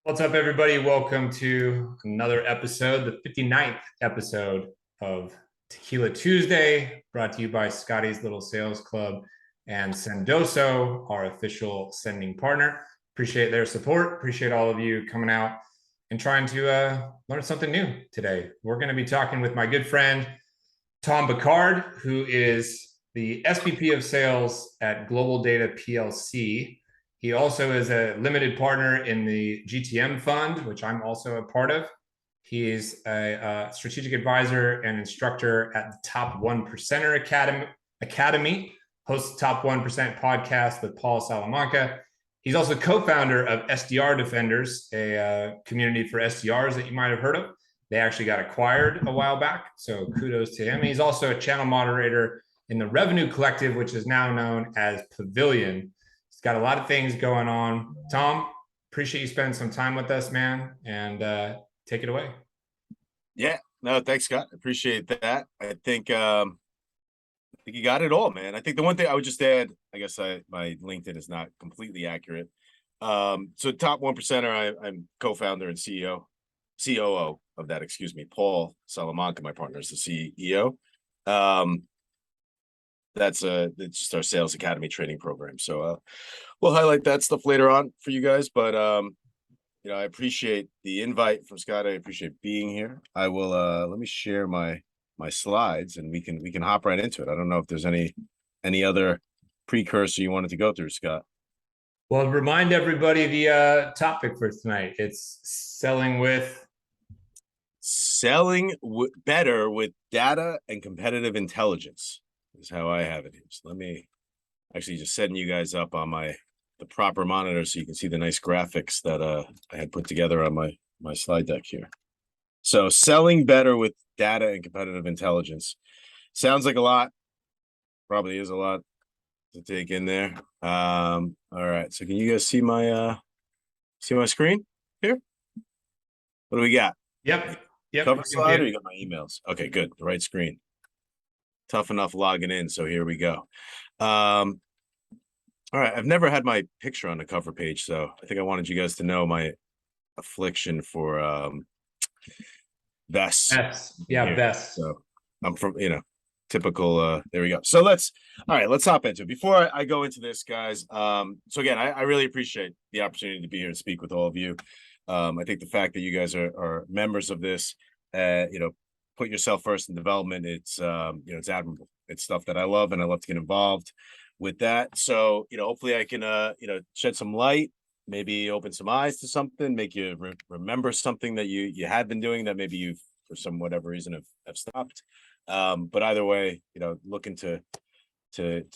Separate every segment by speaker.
Speaker 1: What's up, everybody? Welcome to another episode, the 59th episode of Tequila Tuesday, brought to you by Scotty's Little Sales Club and Sendoso, our official sending partner. Appreciate their support. Appreciate all of you coming out and trying to learn something new today. We're going to be talking with my good friend, Tom Boccard, who is the SVP of Sales at Global Data PLC. He also is a limited partner in the GTM fund, which I'm also a part of. He's a strategic advisor and instructor at the Top 1%er Academy, hosts the Top 1% podcast with Paul Salamanca. He's also co-founder of SDR Defenders, a community for SDRs that you might have heard of. They actually got acquired a while back, so kudos to him. He's also a channel moderator in the Revenue Collective, which is now known as Pavilion. He's got a lot of things going on. Tom, appreciate you spending some time with us, man, and take it away.
Speaker 2: Yeah, no, thanks, Scott. Appreciate that. I think you got it all, man. I think the one thing I would just add, I guess my LinkedIn is not completely accurate. So Top 1%er, I'm co-founder and COO of that, excuse me. Paul Salamanca, my partner, is the CEO. That's just our Sales Academy training program. So we'll highlight that stuff later on for you guys. But I appreciate the invite from Scott. I appreciate being here. I will let me share my slides and we can hop right into it. I don't know if there's any other precursor you wanted to go through, Scott.
Speaker 1: Well, remind everybody the topic for tonight. It's selling
Speaker 2: better with data and competitive intelligence is how I have it here. So let me actually just setting you guys up on the proper monitor so you can see the nice graphics that I had put together on my slide deck here. So selling better with data and competitive intelligence sounds like a lot, probably is a lot to take in there. All right, so can you guys see my screen here? What do we got?
Speaker 1: Yep.
Speaker 2: Cover slide, or you got my emails? Okay, good. The right screen. Tough enough logging in, so here we go. All right, I've never had my picture on the cover page, so I think I wanted you guys to know my affliction for vests.
Speaker 1: Yeah, vests.
Speaker 2: So I'm from, typical, there we go. So let's hop into it. Before I go into this, guys, so again, I really appreciate the opportunity to be here and speak with all of you. I think the fact that you guys are members of this, put yourself first in development, it's admirable. It's stuff that I love, and I love to get involved with that. So, hopefully I can, shed some light, maybe open some eyes to something, make you remember something that you had been doing that maybe you've, for some whatever reason, have stopped. But either way, looking to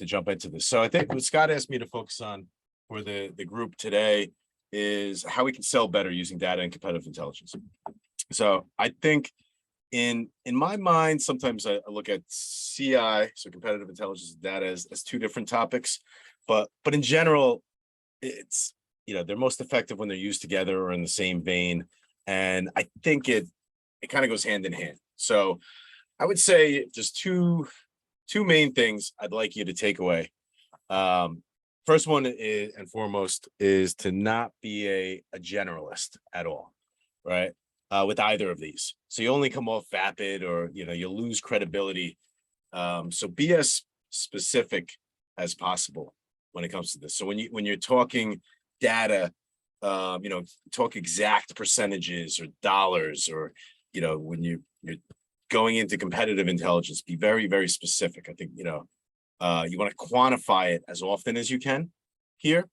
Speaker 2: jump into this. So I think what Scott asked me to focus on for the group today is how we can sell better using data and competitive intelligence. So I think in my mind, sometimes I look at CI, so competitive intelligence and data, as two different topics, but in general, it's, they're most effective when they're used together or in the same vein. And I think it kind of goes hand in hand. So I would say just two main things I'd like you to take away. First one is, and foremost, is to not be a generalist at all, right? With either of these. So you only come off vapid, or, you lose credibility. So be as specific as possible when it comes to this. So when you're talking data, talk exact percentages or dollars, or, when you're going into competitive intelligence, be very, very specific. I think, you want to quantify it as often as you can here.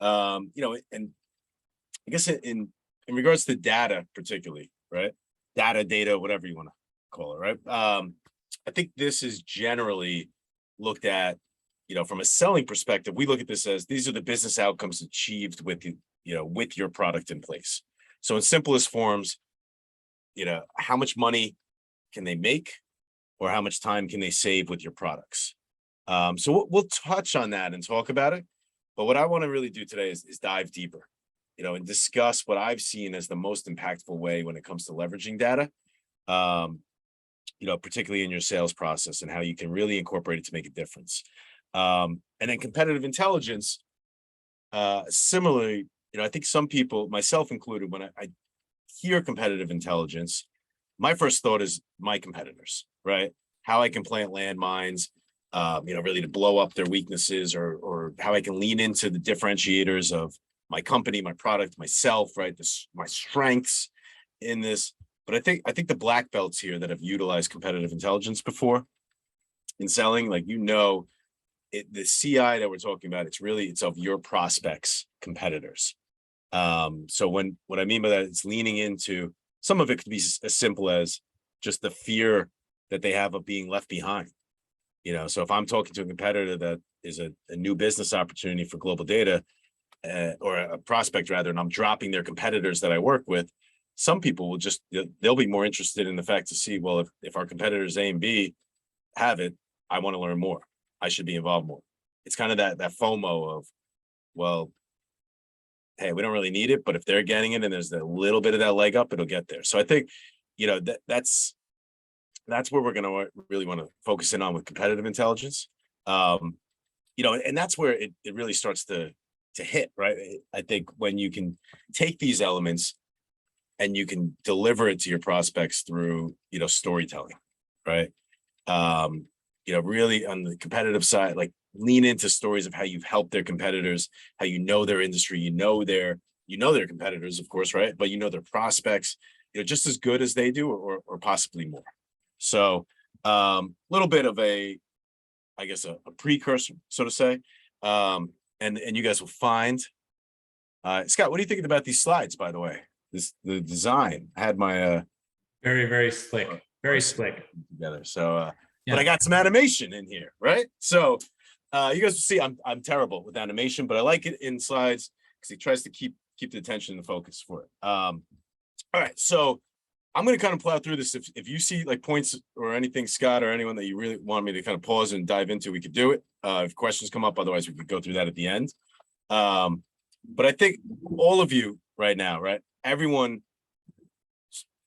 Speaker 2: And I guess in regards to data particularly, right? Data, whatever you want to call it, right? I think this is generally looked at, from a selling perspective. We look at this as these are the business outcomes achieved with with your product in place. So in simplest forms, how much money can they make, or how much time can they save with your products? So we'll touch on that and talk about it. But what I want to really do today is dive deeper, and discuss what I've seen as the most impactful way when it comes to leveraging data, particularly in your sales process, and how you can really incorporate it to make a difference. And then competitive intelligence, similarly, I think some people, myself included, when I hear competitive intelligence, my first thought is my competitors, right? How I can plant landmines, really to blow up their weaknesses, or how I can lean into the differentiators of my company, my product, myself, right? My strengths in this. But I think the black belts here that have utilized competitive intelligence before in selling, like, the CI that we're talking about, it's of your prospects, competitors. So what I mean by that, it's leaning into, some of it could be as simple as just the fear that they have of being left behind. So if I'm talking to a competitor that is a new business opportunity for global data, or a prospect rather, and I'm dropping their competitors that I work with, some people they'll be more interested in the fact to see, well, if our competitors A and B have it, I want to learn more. I should be involved more. It's kind of that FOMO of, well, hey, we don't really need it, but if they're getting it and there's a little bit of that leg up, it'll get there. So I think, that's where we're going to really want to focus in on with competitive intelligence. And that's where it really starts to hit, right? I think when you can take these elements and you can deliver it to your prospects through, storytelling, right? Really on the competitive side, like, lean into stories of how you've helped their competitors, how their industry, their competitors, of course, right? But their prospects, just as good as they do, or possibly more. So little bit of a precursor, so to say. And you guys will find, Scott, what are you thinking about these slides, by the way? The design. I had my
Speaker 1: very, very slick, very slick
Speaker 2: together. So but I got some animation in here, right? So you guys will see I'm terrible with animation, but I like it in slides because he tries to keep the attention and the focus for it. All right, so I'm going to kind of plow through this. If you see like points or anything, Scott, or anyone that you really want me to kind of pause and dive into, we could do it. If questions come up, otherwise we could go through that at the end. But I think all of you right now, right? Everyone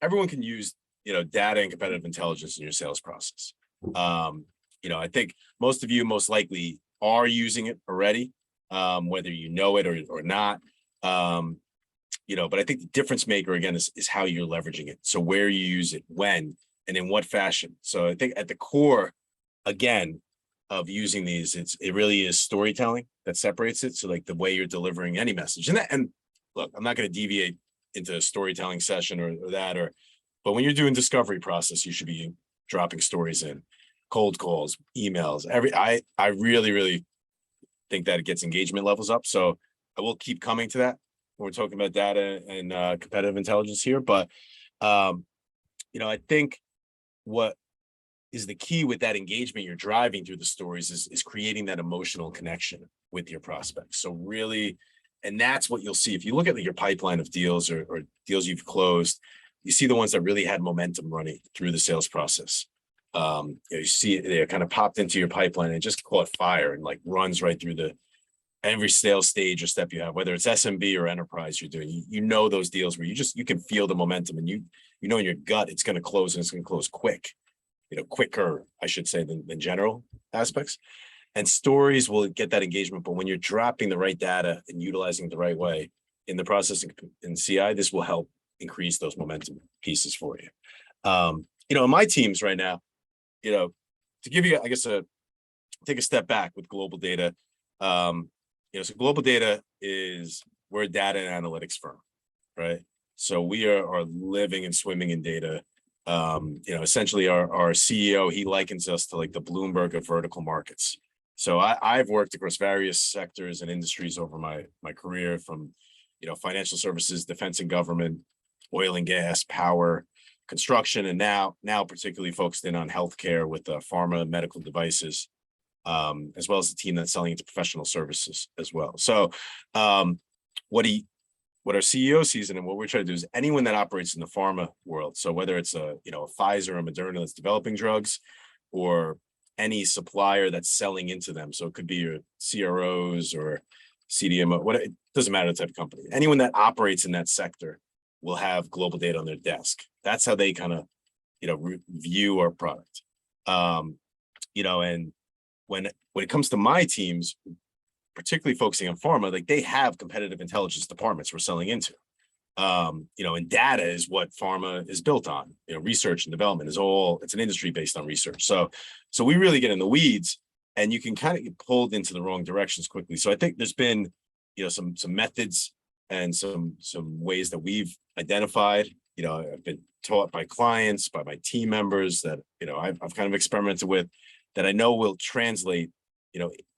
Speaker 2: can use, data and competitive intelligence in your sales process. I think most of you most likely are using it already, whether you know it or not. But I think the difference maker again is how you're leveraging it. So where you use it, when, and in what fashion. So I think at the core, again, of using these, it really is storytelling that separates it. So like the way you're delivering any message, and look, I'm not going to deviate into a storytelling session but when you're doing discovery process, you should be dropping stories in, cold calls, emails, I really, really think that it gets engagement levels up. So I will keep coming to that when we're talking about data and competitive intelligence here. But, I think what is the key with that engagement you're driving through the stories is creating that emotional connection with your prospects. So really, and that's what you'll see if you look at your pipeline of deals or deals you've closed. You see the ones that really had momentum running through the sales process. You see it kind of popped into your pipeline and just caught fire and like runs right through every sales stage or step you have, whether it's SMB or enterprise you're doing. Those deals where you can feel the momentum and in your gut it's going to close, and it's going to close quick, quicker, I should say, than general aspects. And stories will get that engagement, but when you're dropping the right data and utilizing it the right way in the process in CI, this will help increase those momentum pieces for you. In my teams right now, to give you, I guess, take a step back with global data. So global data we're a data and analytics firm, right? So we are living and swimming in data. Essentially our CEO, he likens us to like the Bloomberg of vertical markets. So I've worked across various sectors and industries over my career, from, financial services, defense and government, oil and gas, power, construction, and now particularly focused in on healthcare with pharma, medical devices, as well as the team that's selling into professional services as well. So what our CEO sees and what we're trying to do is anyone that operates in the pharma world. So whether it's a Pfizer or Moderna that's developing drugs, or any supplier that's selling into them. So it could be your CROs or CDMO, it doesn't matter the type of company. Anyone that operates in that sector will have global data on their desk. That's how they kind of, view our product. And when it comes to my teams, particularly focusing on pharma, like they have competitive intelligence departments we're selling into. And data is what pharma is built on. Research and development it's an industry based on research. So we really get in the weeds, and you can kind of get pulled into the wrong directions quickly. So I think there's been, some methods and some ways that we've identified. I've been taught by clients, by my team members that, I've kind of experimented with that I know will translate,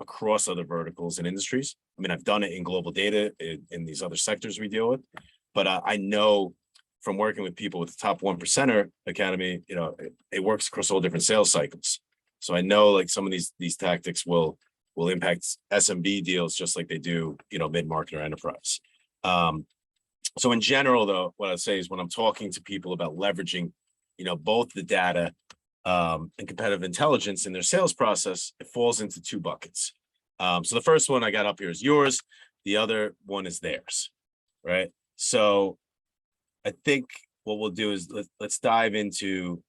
Speaker 2: across other verticals and industries. I mean, I've done it in global data in these other sectors we deal with, but I know from working with people with the top 1%er Academy, it works across all different sales cycles. So I know like some of these tactics will impact SMB deals just like they do, mid-market or enterprise. So in general, though, what I'd say is when I'm talking to people about leveraging, both the data and competitive intelligence in their sales process, it falls into two buckets. So the first one I got up here is yours. The other one is theirs, right? So I think what we'll do is let's dive into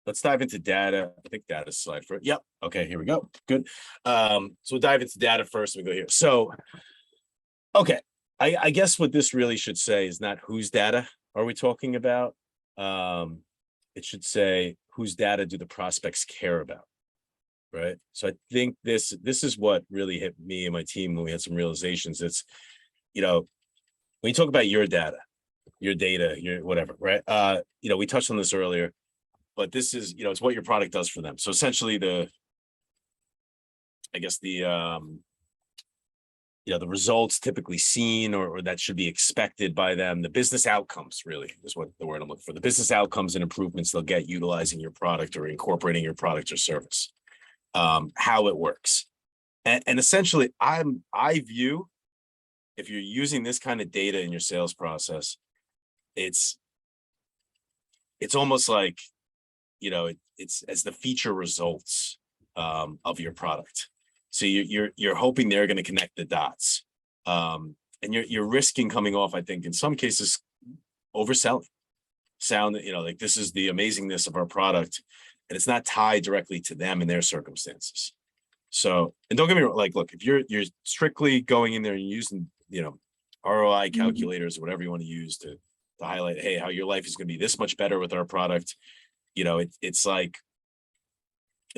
Speaker 2: data. I think data slide for it. Yep. Okay, here we go. Good. So we'll dive into data first. We go here. So, okay. I guess what this really should say is not whose data are we talking about. It should say whose data do the prospects care about, right? So I think this is what really hit me and my team when we had some realizations. It's, when you talk about your data, your whatever, right? We touched on this earlier, but this is, it's what your product does for them. So essentially the results typically seen or that should be expected by them, the business outcomes really is what the word I'm looking for, the business outcomes and improvements they'll get utilizing your product or incorporating your product or service, how it works. And essentially I view, if you're using this kind of data in your sales process, it's almost like, it's as the feature results of your product. So you're hoping they're going to connect the dots, and you're risking coming off, I think, in some cases, overselling. Like this is the amazingness of our product, and it's not tied directly to them and their circumstances. So, and don't get me wrong, like, look, if you're strictly going in there and using, ROI calculators or whatever you want to use to highlight, hey, how your life is going to be this much better with our product, it's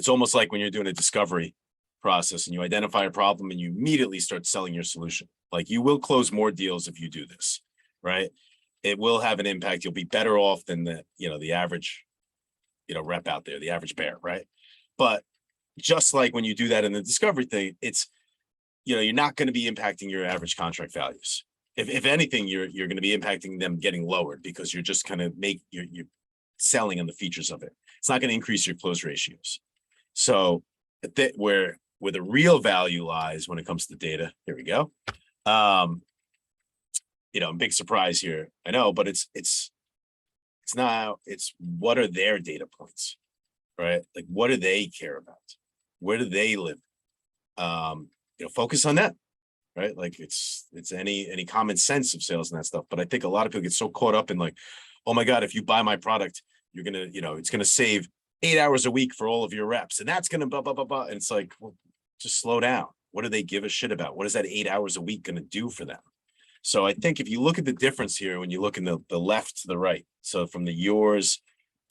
Speaker 2: almost like when you're doing a discovery process and you identify a problem and you immediately start selling your solution. Like you will close more deals if you do this, right? It will have an impact. You'll be better off than the average, rep out there, the average bear, right? But just like when you do that in the discovery thing, it's, you're not going to be impacting your average contract values. If anything, you're going to be impacting them getting lowered because you're just kind of you're selling on the features of it. It's not going to increase your close ratios. So where the real value lies when it comes to data, here we go. Big surprise here, I know, but it's what are their data points, right? Like what do they care about? Where do they live? Focus on that, right? Like it's any common sense of sales and that stuff. But I think a lot of people get so caught up in like, oh my God, if you buy my product, you're gonna, it's gonna save 8 hours a week for all of your reps, and that's gonna blah blah blah blah. And it's like, well, just slow down. What do they give a shit about? What is that 8 hours a week gonna do for them? So I think if you look at the difference here, when you look in the left to the right, so from the yours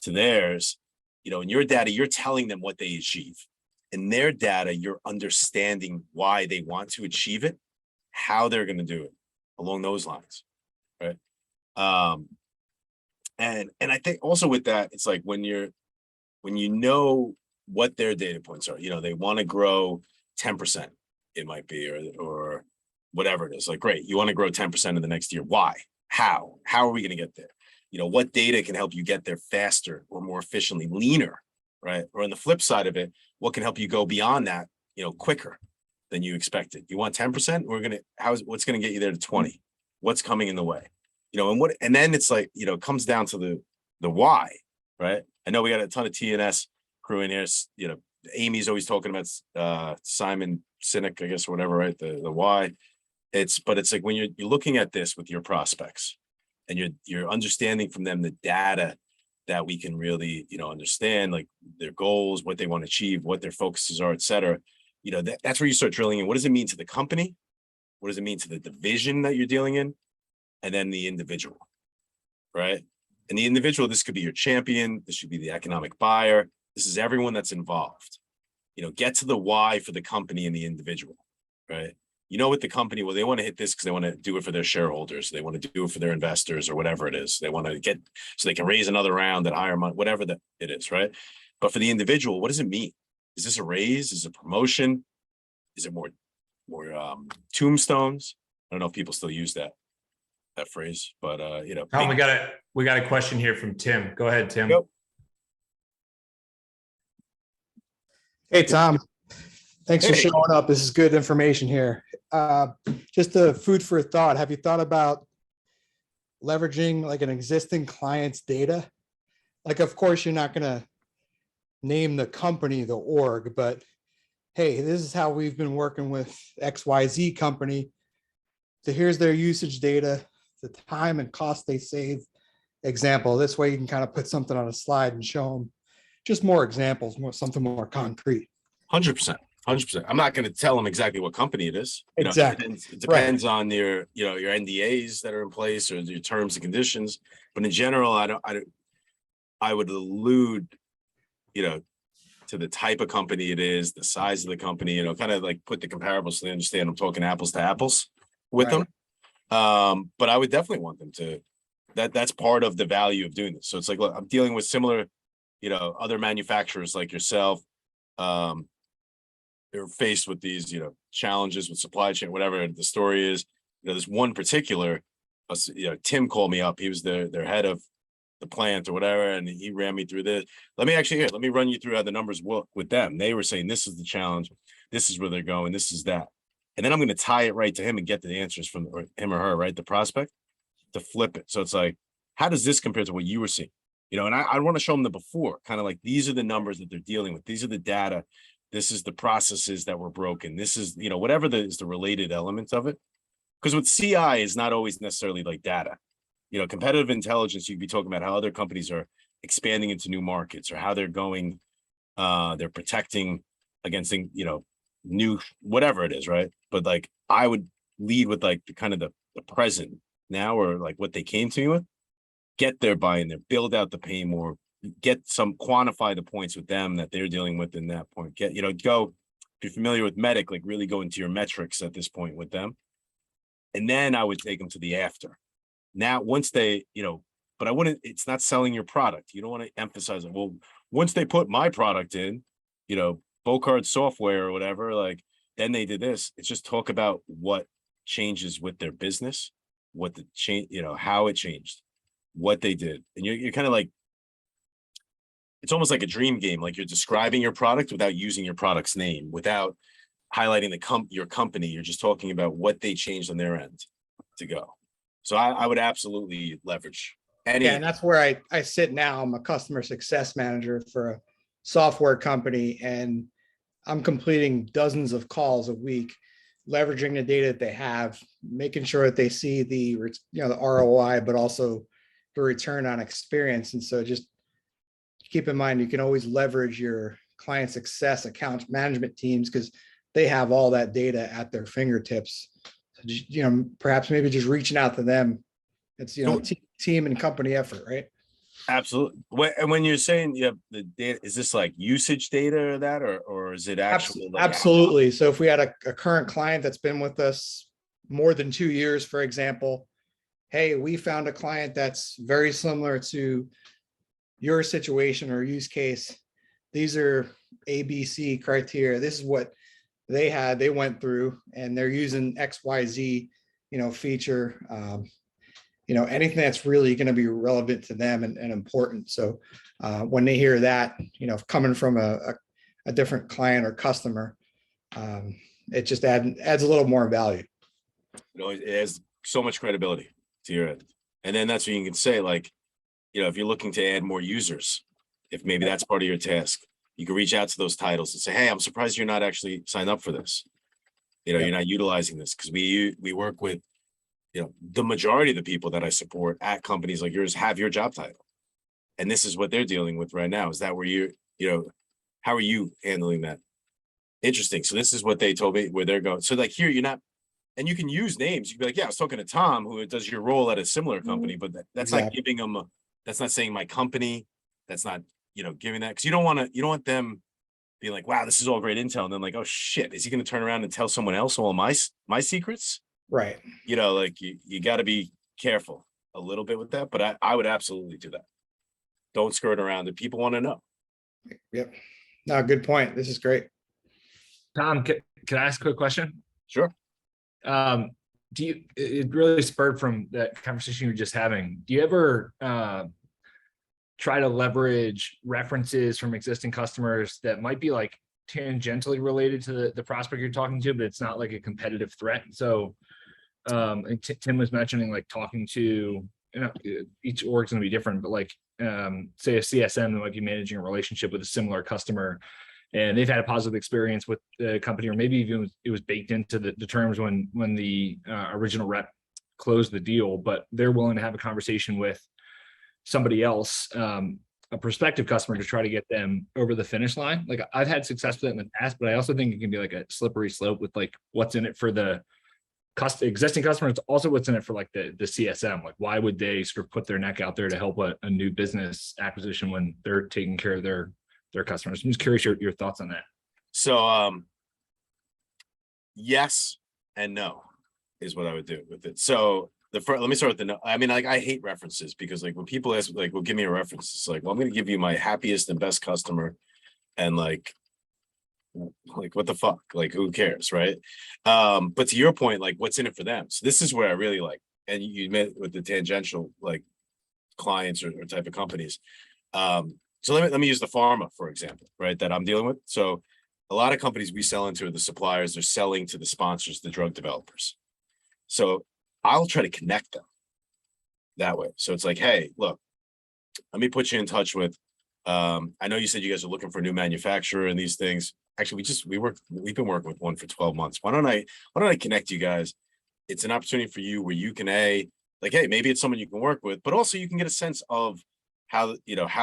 Speaker 2: to theirs, in your data, you're telling them what they achieve. In their data, you're understanding why they want to achieve it, how they're going to do it along those lines, right? And I think also with that, it's like when you know what their data points are, they want to grow 10%, it might be, or whatever it is. Like, great, you want to grow 10% in the next year. Why? How are we going to get there? What data can help you get there faster or more efficiently, leaner, right? Or on the flip side of it, what can help you go beyond that, quicker than you expected? You want 10%? What's going to get you there to 20? What's coming in the way? And then it's like, it comes down to the why, right? I know we got a ton of TNS crew in here. Amy's always talking about Simon Sinek, I guess, or whatever, right? The why. But it's like when you're looking at this with your prospects and you're understanding from them the data that we can really, understand, like their goals, what they want to achieve, what their focuses are, et cetera. that's where you start drilling in. What does it mean to the company? What does it mean to the division that you're dealing in? And then the individual, right? And the individual, this could be your champion. This should be the economic buyer. This is everyone that's involved. Get to the why for the company and the individual, right? With the company, well, they want to hit this because they want to do it for their shareholders. They want to do it for their investors or whatever it is. They want to get so they can raise another round at higher money, whatever it is, right? But for the individual, what does it mean? Is this a raise? Is it a promotion? Is it more tombstones? I don't know if people still use that phrase, but
Speaker 1: Tom, we got a question here from Tim. Go ahead, Tim.
Speaker 2: Yep.
Speaker 3: Hey, Tom. Thanks for showing up. This is good information here. Just a food for thought. Have you thought about leveraging like an existing client's data? Like, of course, you're not going to name the company, the org, but hey, this is how we've been working with XYZ company. So here's their usage data, the time and cost they save. Example. This way you can kind of put something on a slide and show them just more examples, something more concrete.
Speaker 2: 100%. I'm not going to tell them exactly what company it is.
Speaker 3: Exactly.
Speaker 2: It depends on your NDAs that are in place or your terms and conditions. But in general, I would allude, to the type of company it is, the size of the company, kind of like put the comparables so they understand I'm talking apples to apples with them. But I would definitely want them to, that's part of the value of doing this. So it's like, look, I'm dealing with similar, other manufacturers like yourself. They're faced with these, challenges with supply chain, whatever the story is. This one particular, Tim called me up. He was their head of the plant or whatever, and he ran me through this. Let me run you through how the numbers work with them. They were saying this is the challenge, this is where they're going, this is that, and then I'm going to tie it right to him and get the answers from him or her, right? The prospect, to flip it. So it's like, how does this compare to what you were seeing? And I want to show them the before, kind of like these are the numbers that they're dealing with. These are the data. This is the processes that were broken. This is, whatever is the related element of it. Because with CI is not always necessarily like data. Competitive intelligence, you'd be talking about how other companies are expanding into new markets or how they're going, they're protecting against, new, whatever it is, right? But like, I would lead with like the kind of the present now, or like what they came to me with, get their buy-in there, build out the pain more, quantify the points with them that they're dealing with in that point. Go, if you're familiar with Medic, like really go into your metrics at this point with them. And then I would take them to the after. Now, once they, but I wouldn't, it's not selling your product. You don't want to emphasize it. Well, once they put my product in, Boccard software or whatever, like, then they did this. It's just talk about what changes with their business, what the change, how it changed, what they did. And you're kind of like, it's almost like a dream game. Like you're describing your product without using your product's name, without highlighting your company. You're just talking about what they changed on their end to go. So I would absolutely leverage any.
Speaker 3: Yeah, and that's where I sit now. I'm a customer success manager for a software company, and I'm completing dozens of calls a week, leveraging the data that they have, making sure that they see the ROI, but also the return on experience. And so just keep in mind, you can always leverage your client success account management teams because they have all that data at their fingertips. So just, perhaps maybe just reaching out to them. It's, team and company effort, right?
Speaker 2: Absolutely. And when you're saying you have the data, is this like usage data or that, or is it actually?
Speaker 3: Absolutely. So if we had a current client that's been with us more than 2 years, for example, hey, we found a client that's very similar to your situation or use case. These are ABC criteria. This is what they went through, and they're using XYZ, feature, anything that's really going to be relevant to them and important. So when they hear that, coming from a different client or customer, it just adds a little more value.
Speaker 2: It has so much credibility to your end. And then that's what you can say, like, if you're looking to add more users, if maybe that's part of your task, you can reach out to those titles and say, hey, I'm surprised you're not actually signed up for this. You're not utilizing this, because we work with, the majority of the people that I support at companies like yours have your job title. And this is what they're dealing with right now. Is that where how are you handling that? Interesting. So this is what they told me where they're going. So like here, you're not, and you can use names. You can be like, yeah, I was talking to Tom, who does your role at a similar company, but that's not
Speaker 3: Exactly.
Speaker 2: giving them, that's not saying my company. That's not, giving that, because you don't want them being like, wow, this is all great intel. And then like, oh shit, is he going to turn around and tell someone else all my secrets?
Speaker 3: Right.
Speaker 2: Like you got to be careful a little bit with that, but I would absolutely do that. Don't skirt around it. People want to know.
Speaker 3: Yep. No, good point. This is great.
Speaker 1: Tom, can I ask a quick question?
Speaker 2: Sure.
Speaker 1: It really spurred from that conversation you were just having. Do you ever try to leverage references from existing customers that might be like tangentially related to the prospect you're talking to, but it's not like a competitive threat? So and Tim was mentioning like talking to, each org's going to be different, but like say a CSM that might be managing a relationship with a similar customer, and they've had a positive experience with the company, or maybe even it was baked into the terms when the original rep closed the deal, but they're willing to have a conversation with somebody else, a prospective customer, to try to get them over the finish line. Like I've had success with it in the past, but I also think it can be like a slippery slope with like what's in it for the existing customers, also what's in it for like the CSM. Like why would they sort of put their neck out there to help a new business acquisition when they're taking care of their customers? I'm just curious your thoughts on that.
Speaker 2: So yes and no is what I would do with it. So let me start with the no. I mean, like I hate references, because like when people ask like, well, give me a reference, it's like, well, I'm going to give you my happiest and best customer, and like what the fuck, like who cares, right? But to your point, like what's in it for them? So this is where I really like, and you met with the tangential like clients or type of companies. So let me use the pharma, for example, right, that I'm dealing with. So a lot of companies we sell into are the suppliers, they're selling to the sponsors, the drug developers. So I'll try to connect them that way. So it's like, hey, look, let me put you in touch with, I know you said you guys are looking for a new manufacturer and these things. Actually, we've been working with one for 12 months. Why don't I connect you guys? It's an opportunity for you where you can like, hey, maybe it's someone you can work with, but also you can get a sense of how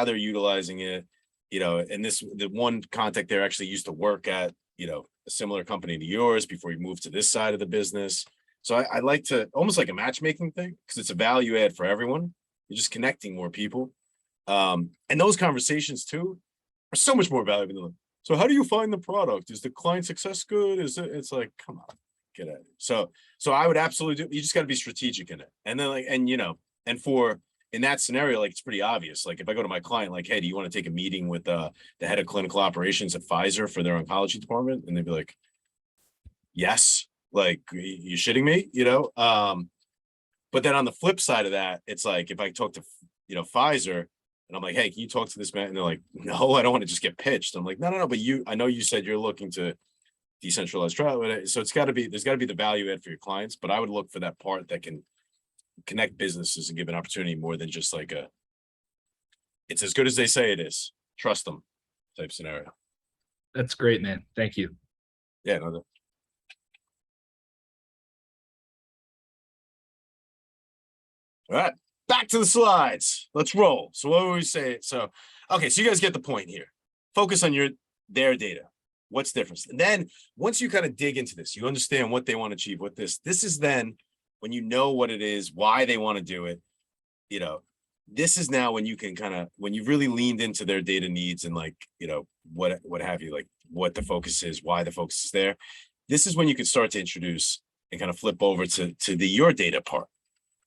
Speaker 2: they're utilizing it, and the one contact there actually used to work at, a similar company to yours before you moved to this side of the business. So I like to almost like a matchmaking thing, because it's a value add for everyone. You're just connecting more people. And those conversations too are so much more valuable than, so how do you find the product? Is the client success good? It's like, come on, get at it. So I would absolutely do, you just got to be strategic in it. And then like, and for, in that scenario, like it's pretty obvious. Like if I go to my client, like, hey, do you want to take a meeting with the head of clinical operations at Pfizer for their oncology department? And they'd be like, yes, like you shitting me, but then on the flip side of that, it's like, if I talk to, Pfizer, and I'm like, hey, can you talk to this man? And they're like, no, I don't want to just get pitched. I'm like, no, but I know you said you're looking to decentralize trial. So there's got to be the value add for your clients, but I would look for that part that can connect businesses and give an opportunity more than just like it's as good as they say it is, trust them type scenario.
Speaker 1: That's great, man. Thank you.
Speaker 2: Yeah. No, all right, back to the slides. Let's roll. So what were we saying? So, okay, so you guys get the point here. Focus on their data. What's different? And then once you kind of dig into this, you understand what they want to achieve. This is then when you know what it is, why they want to do it. This is now when you can when you've really leaned into their data needs and like, what have you, like what the focus is, why the focus is there. This is when you can start to introduce and kind of flip over to your data part.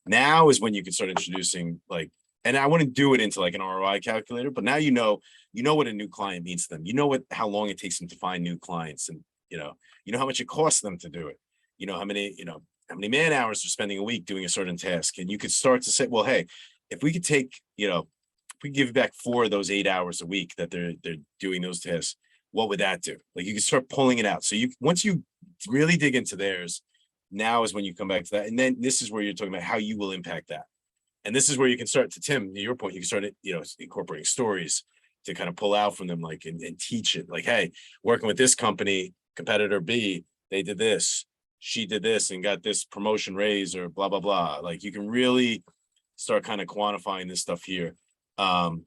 Speaker 2: Now is when you can start introducing like, and I wouldn't do it into like an ROI calculator, but now you know what a new client means to them. You know how long it takes them to find new clients, and you know how much it costs them to do it. How many man hours they're spending a week doing a certain task. And you could start to say, well, hey, if we could take, if we give back 4 of those 8 hours a week that they're doing those tasks, what would that do? Like you can start pulling it out. So once you really dig into theirs, now is when you come back to that. And then this is where you're talking about how you will impact that. And this is where you can start, to Tim, to your point, you can start, incorporating stories to kind of pull out from them, like, and teach it. Like, hey, working with this company, competitor B, they did this, she did this and got this promotion raise or blah, blah, blah. Like you can really start kind of quantifying this stuff here. And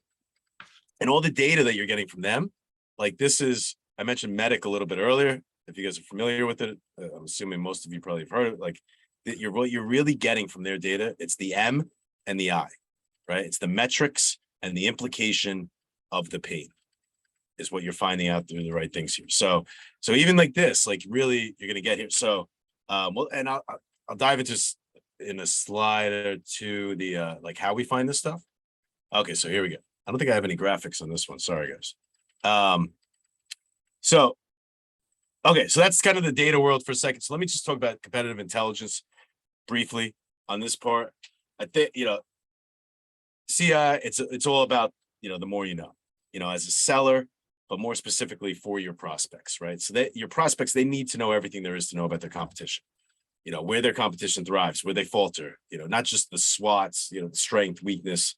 Speaker 2: all the data that you're getting from them, like this is I mentioned MEDDIC a little bit earlier. If you guys are familiar with it, I'm assuming most of you probably have heard of it. Like what you're really getting from their data, it's the M and the I, right? It's the metrics and the implication of the pain is what you're finding out through the right things here. So even like this, like really you're going to get here. So, well, and I'll dive into in a slide or two, the, like how we find this stuff. Okay. So here we go. I don't think I have any graphics on this one. Sorry, guys. So, okay. So that's kind of the data world for a second. So let me just talk about competitive intelligence briefly on this part. I think, CI, it's all about, the more you know, as a seller, but more specifically for your prospects, right? So that your prospects, they need to know everything there is to know about their competition, where their competition thrives, where they falter, not just the SWOTs, the strength, weakness,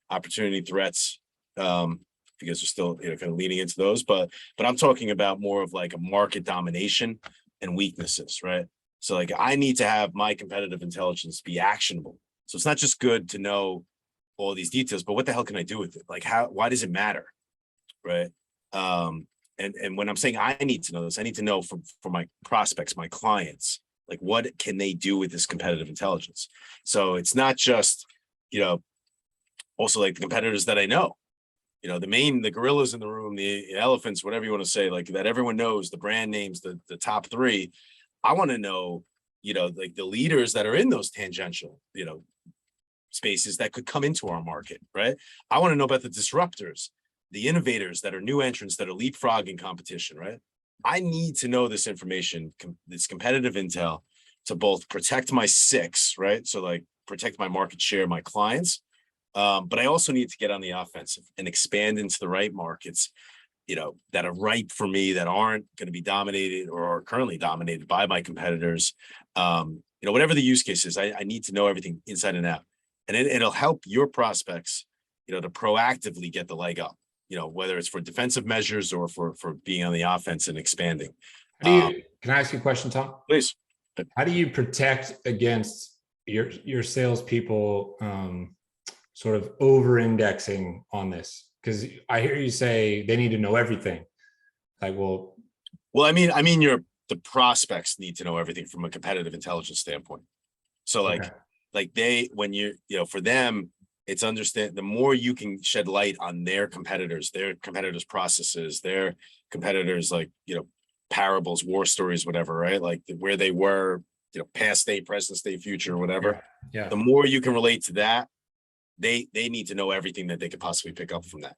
Speaker 2: opportunity, threats, because you're still, kind of leaning into those, but I'm talking about more of like a market domination and weaknesses, right? So like, I need to have my competitive intelligence be actionable. So it's not just good to know all these details, but what the hell can I do with it? Like why does it matter? Right. And when I'm saying I need to know this, I need to know for my prospects, my clients, like what can they do with this competitive intelligence? So it's not just, also like the competitors that I know, the gorillas in the room, the elephants, whatever you want to say, like that everyone knows, the brand names, the top three. I want to know, like the leaders that are in those tangential, spaces that could come into our market, right? I want to know about the disruptors, the innovators that are new entrants that are leapfrogging competition, right? I need to know this information, this competitive intel, to both protect my six, right? So like protect my market share, my clients, but I also need to get on the offensive and expand into the right markets, that are ripe for me, that aren't going to be dominated or are currently dominated by my competitors. Whatever the use case is, I need to know everything inside and out. And it'll help your prospects, to proactively get the leg up, whether it's for defensive measures or for being on the offense and expanding.
Speaker 1: Can I ask you a question, Tom?
Speaker 2: Please.
Speaker 1: How do you protect against your salespeople sort of over-indexing on this? Because I hear you say they need to know everything. Like, well,
Speaker 2: I mean, the prospects need to know everything from a competitive intelligence standpoint. So like, okay. For them, it's understand the more you can shed light on their competitors processes, their competitors, like, parables, war stories, whatever, right? Like where they were, past state, present state, future, whatever.
Speaker 1: Yeah.
Speaker 2: The more you can relate to that, they need to know everything that they could possibly pick up from that.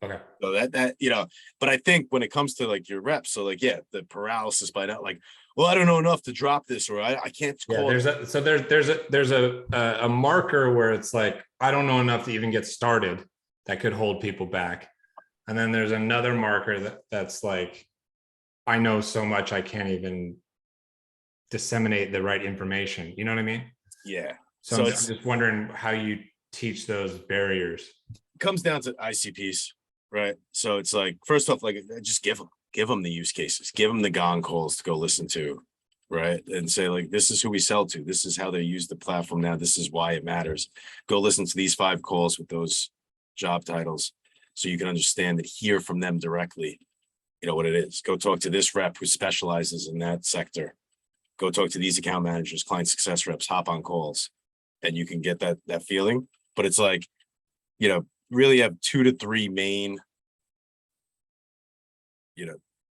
Speaker 1: Okay.
Speaker 2: So that, but I think when it comes to like your reps, so like, yeah, the paralysis by not like, well, I don't know enough to drop this, or I can't call.
Speaker 1: Yeah, there's a marker where it's like, I don't know enough to even get started, that could hold people back. And then there's another marker that's like, I know so much, I can't even disseminate the right information. You know what I mean?
Speaker 2: Yeah.
Speaker 1: So I'm just wondering how you teach those barriers.
Speaker 2: It comes down to ICPs, right? So it's like, first off, like, just give them the use cases, give them the gong calls to go listen to, right? And say like, this is who we sell to. This is how they use the platform now. This is why it matters. Go listen to these 5 calls with those job titles so you can understand and hear from them directly, what it is. Go talk to this rep who specializes in that sector. Go talk to these account managers, client success reps, hop on calls, and you can get that feeling. But it's like, really have 2 to 3 main,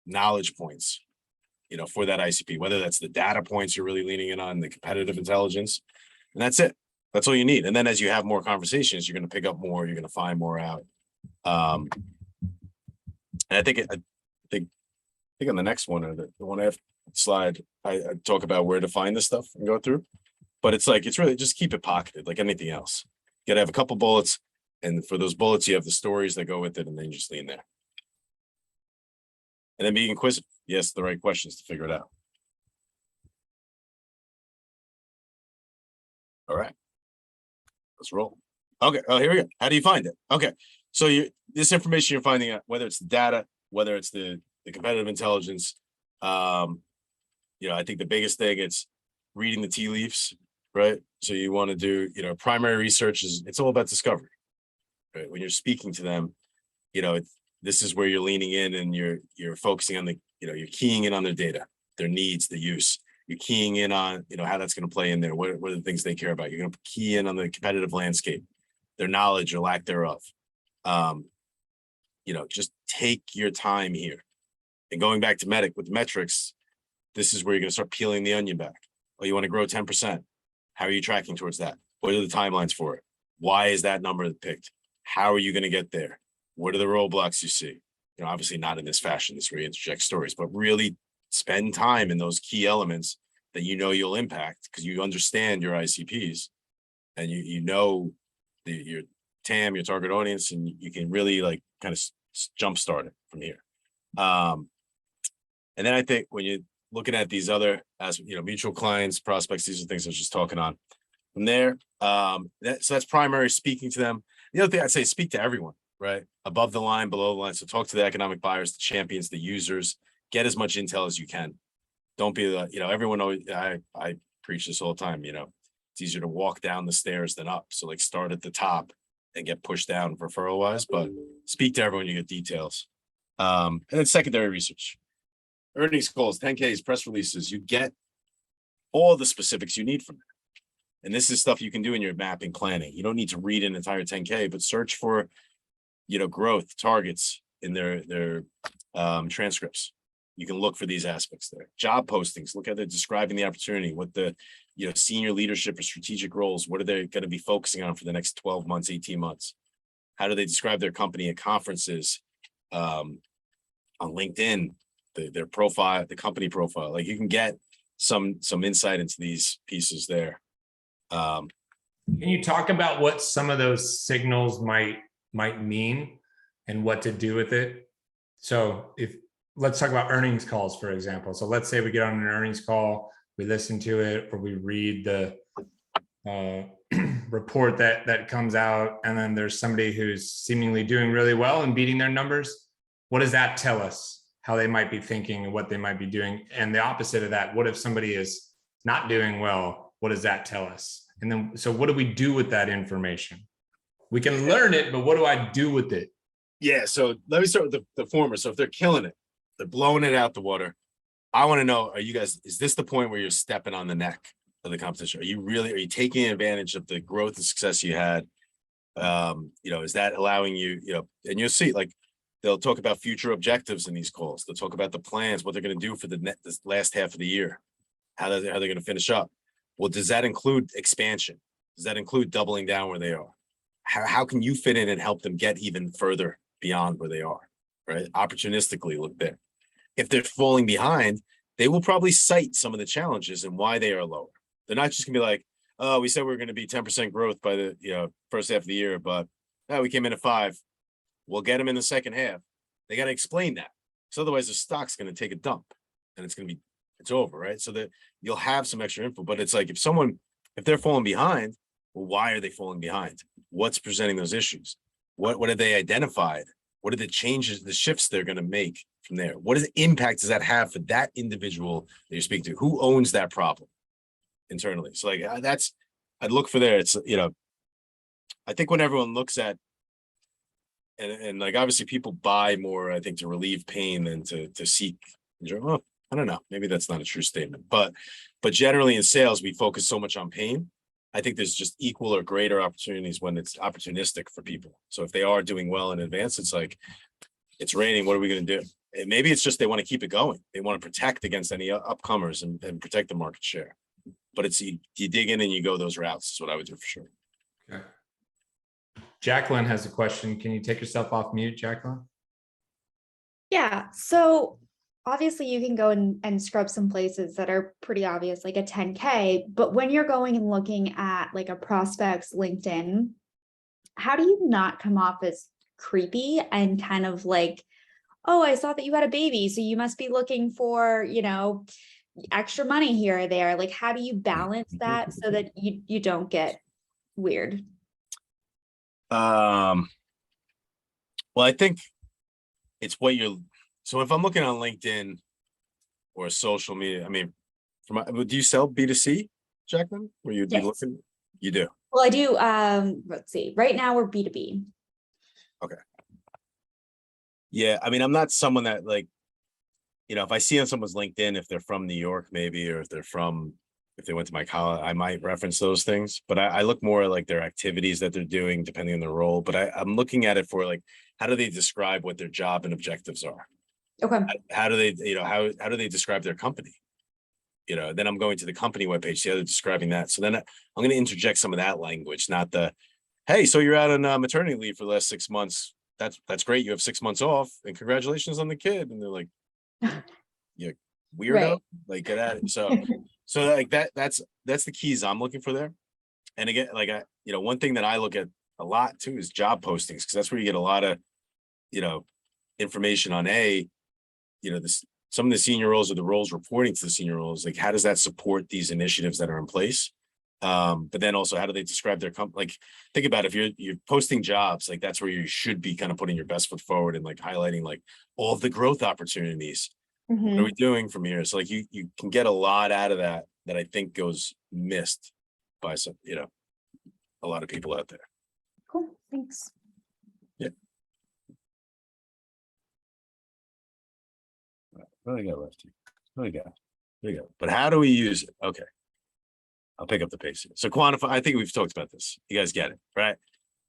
Speaker 2: knowledge points, for that ICP, whether that's the data points you're really leaning in on, the competitive intelligence, and that's it. That's all you need. And then as you have more conversations, you're going to pick up more, you're going to find more out. And I think on the next one, or the one after slide, I talk about where to find this stuff and go through. But it's like, it's really just keep it pocketed like anything else. You gotta have a couple bullets, and for those bullets, you have the stories that go with it, and then you just lean there. And then being inquisitive, yes, the right questions to figure it out. All right, let's roll. Okay, oh, here we go. How do you find it? Okay, so this information you're finding out, whether it's the data, whether it's the competitive intelligence, I think the biggest thing, it's reading the tea leaves, right? So you want to do, primary research it's all about discovery, right? When you're speaking to them, this is where you're leaning in and you're focusing on the, you're keying in on their data, their needs, the use. You're keying in on, how that's going to play in there. What are the things they care about? You're going to key in on the competitive landscape, their knowledge or lack thereof. Just take your time here. And going back to with metrics, this is where you're going to start peeling the onion back. Oh, you want to grow 10%. How are you tracking towards that? What are the timelines for it? Why is that number picked? How are you going to get there? What are the roadblocks you see? Obviously not in this fashion, this where you interject stories, but really spend time in those key elements that you'll impact, because you understand your ICPs and your TAM, your target audience, and you can really kind of jumpstart it from here. And then I think when you're looking at these other, mutual clients, prospects, these are things I was just talking on from there. So that's primary, speaking to them. The other thing I'd say, speak to everyone, right? Above the line, below the line. So talk to the economic buyers, the champions, the users, get as much intel as you can. Don't be, everyone always, I preach this all the time, it's easier to walk down the stairs than up. So start at the top and get pushed down referral wise, but speak to everyone, you get details. And then secondary research, earnings calls, 10Ks, press releases, you get all the specifics you need from it. And this is stuff you can do in your mapping planning. You don't need to read an entire 10K, but search for, growth targets in their transcripts. You can look for these aspects there. Job postings, look at it describing the opportunity, what the, senior leadership or strategic roles, what are they going to be focusing on for the next 12 months, 18 months? How do they describe their company at conferences, on LinkedIn, their profile, the company profile? You can get some insight into these pieces there.
Speaker 1: Can you talk about what some of those signals might mean and what to do with it? So let's talk about earnings calls, for example. So let's say we get on an earnings call, we listen to it, or we read the report that comes out, and then there's somebody who's seemingly doing really well and beating their numbers. What does that tell us? How they might be thinking and what they might be doing? And the opposite of that, what if somebody is not doing well? What does that tell us? And then, so what do we do with that information? We can learn it, but what do I do with it?
Speaker 2: Yeah, so let me start with the former. So if they're killing it, they're blowing it out the water, I want to know, is this the point where you're stepping on the neck of the competition? Are you taking advantage of the growth and success you had? Is that allowing you, and you'll see, they'll talk about future objectives in these calls. They'll talk about the plans, what they're going to do for this last half of the year, how they're going to finish up. Well, does that include expansion? Does that include doubling down where they are? How can you fit in and help them get even further beyond where they are, right? Opportunistically look there. If they're falling behind, they will probably cite some of the challenges and why they are lower. They're not just gonna be like, oh, we said we are going to be 10% growth by the first half of the year, but we came in at 5. We'll get them in the second half. They got to explain that. So otherwise the stock's going to take a dump and it's over, right? So that you'll have some extra info, but it's if they're falling behind, well, why are they falling behind? What's presenting those issues? What have they identified? What are the changes, the shifts they're going to make from there? What impact does that have for that individual that you're speaking to? Who owns that problem internally? So I'd look for there. It's, I think when everyone looks at, and obviously people buy more, I think, to relieve pain than to seek. Well, I don't know. Maybe that's not a true statement, but generally in sales, we focus so much on pain. I think there's just equal or greater opportunities when it's opportunistic for people. So if they are doing well in advance, it's raining. What are we going to do? And maybe it's just they want to keep it going. They want to protect against any upcomers and protect the market share. But it's you dig in and you go those routes. Is what I would do for sure.
Speaker 1: Okay. Jacqueline has a question. Can you take yourself off mute, Jacqueline?
Speaker 4: Yeah. So obviously you can go and scrub some places that are pretty obvious, like a 10K, but when you're going and looking at a prospect's LinkedIn, how do you not come off as creepy and kind of oh, I saw that you had a baby, so you must be looking for, extra money here or there. How do you balance that so that you don't get weird?
Speaker 2: Well, I think it's what so if I'm looking on LinkedIn or social media, do you sell B2C, Jacqueline? Where you'd be looking? You do?
Speaker 4: Well, I do. Let's see. Right now we're B2B.
Speaker 2: Okay. Yeah, I mean, I'm not someone that like, if I see on someone's LinkedIn, if they're from New York, maybe, or if they went to my college, I might reference those things. But I look more at like their activities that they're doing, depending on their role. But I'm looking at it for like, how do they describe what their job and objectives are?
Speaker 4: Okay.
Speaker 2: How do they, how do they describe their company? Then I'm going to the company webpage, see how they're describing that. So then I'm going to interject some of that language, not the, hey, so you're out on maternity leave for the last 6 months. That's great. You have 6 months off, and congratulations on the kid. And they're like, yeah, weirdo,
Speaker 4: Right.
Speaker 2: like get at it. So like that's the keys I'm looking for there. And again, like one thing that I look at a lot too is job postings, because that's where you get a lot of information on this, some of the senior roles or the roles reporting to the senior roles. Like, how does that support these initiatives that are in place? But then also, how do they describe their company? Like, think about it, if you're posting jobs, like that's where you should be kind of putting your best foot forward and like highlighting like all of the growth opportunities. What are we doing from here? So like you can get a lot out of that I think goes missed by some, a lot of people out there.
Speaker 4: Cool. Thanks.
Speaker 2: Yeah. What do I got left here? What do I got? There you go. But how do we use it? Okay. I'll pick up the pace here. So quantify, I think we've talked about this. You guys get it, right?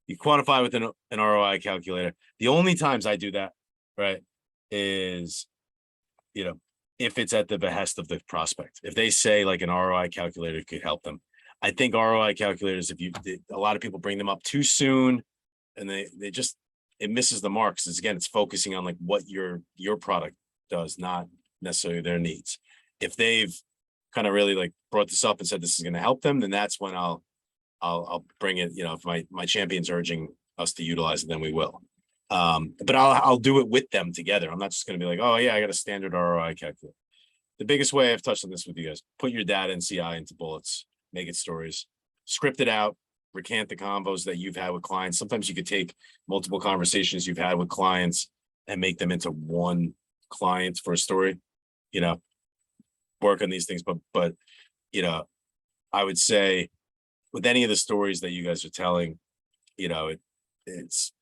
Speaker 2: You quantify with an ROI calculator. The only times I do that, right, is, if it's at the behest of the prospect. If they say like an ROI calculator could help them. I think ROI calculators, a lot of people bring them up too soon, and they just, it misses the mark, because again, it's focusing on like what your product does, not necessarily their needs. If they've kind of really like brought this up and said this is going to help them, then that's when I'll bring it. If my champion's urging us to utilize it, then we will. But I'll do it with them together. I'm not just going to be like, oh yeah, I got a standard ROI calculator. The biggest way, I've touched on this with you guys, put your data and CI into bullets, make it stories, script it out, recant the combos that you've had with clients. Sometimes you could take multiple conversations you've had with clients and make them into one client for a story, work on these things. But I would say with any of the stories that you guys are telling, it's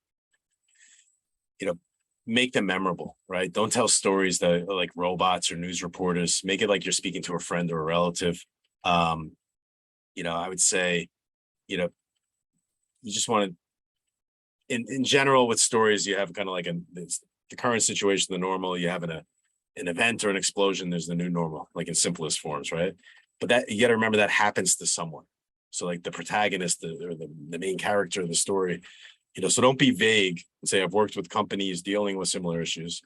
Speaker 2: make them memorable, right? Don't tell stories that are like robots or news reporters. Make it like you're speaking to a friend or a relative. I would say, you just want to, in general with stories, you have kind of like the current situation, the normal, you have an event or an explosion, there's the new normal, like in simplest forms, right? But that, you got to remember, that happens to someone. So like the protagonist or the main character of the story, so don't be vague and say, I've worked with companies dealing with similar issues.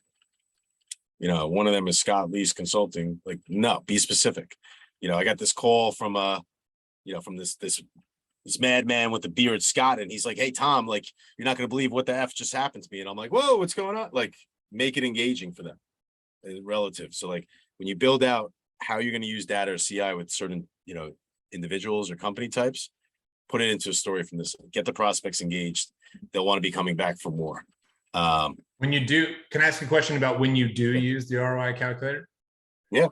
Speaker 2: One of them is Scott Lee's Consulting. Like, no, be specific. I got this call from from this madman with the beard, Scott, and he's like, hey, Tom, like, you're not going to believe what the F just happened to me. And I'm like, whoa, what's going on? Like, make it engaging for them, relative. So like when you build out how you're going to use data or CI with certain, individuals or company types, put it into a story from this, get the prospects engaged. They'll want to be coming back for more.
Speaker 1: When you do, can I ask a question about when you do use the ROI calculator?
Speaker 2: Yeah.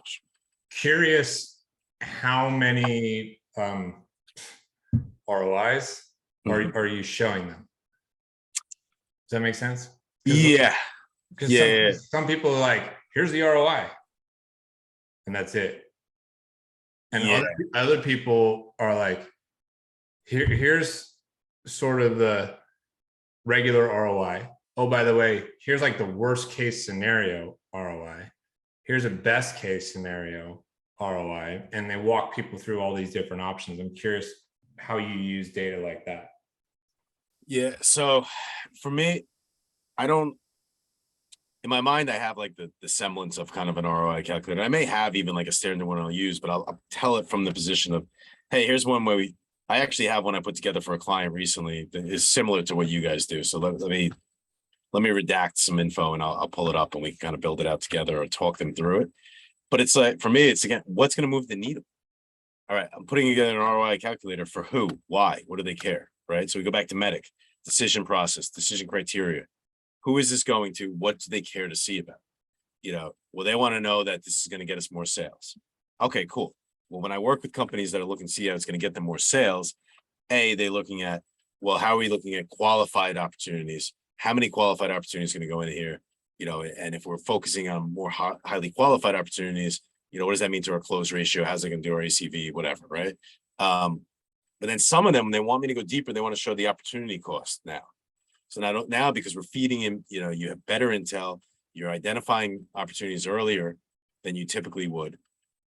Speaker 1: Curious how many ROIs are you showing them? Does that make sense?
Speaker 2: Yeah.
Speaker 1: Because some people are like, here's the ROI, and that's it. And other people are like, here's sort of the regular ROI. Oh, by the way, here's like the worst case scenario ROI. Here's a best case scenario ROI. And they walk people through all these different options. I'm curious how you use data like that.
Speaker 2: Yeah. So for me, in my mind, I have like the semblance of kind of an ROI calculator. I may have even like a standard one I'll use, but I'll tell it from the position of, hey, here's one where I actually have one I put together for a client recently that is similar to what you guys do. So let me redact some info and I'll pull it up and we can kind of build it out together or talk them through it. But it's like, for me, it's again, what's going to move the needle? All right, I'm putting together an ROI calculator for who, why, what do they care, right? So we go back to MEDDIC, decision process, decision criteria. Who is this going to? What do they care to see about? Well, they want to know that this is going to get us more sales. Okay, cool. Well, when I work with companies that are looking to see how it's going to get them more sales, they're looking at, well, how are we looking at qualified opportunities? How many qualified opportunities are going to go in here? and if we're focusing on more highly qualified opportunities, what does that mean to our close ratio? How's it going to do our ACV, whatever, right? But then some of them, when they want me to go deeper, they want to show the opportunity cost now. So now because we're feeding him, you have better intel, you're identifying opportunities earlier than you typically would.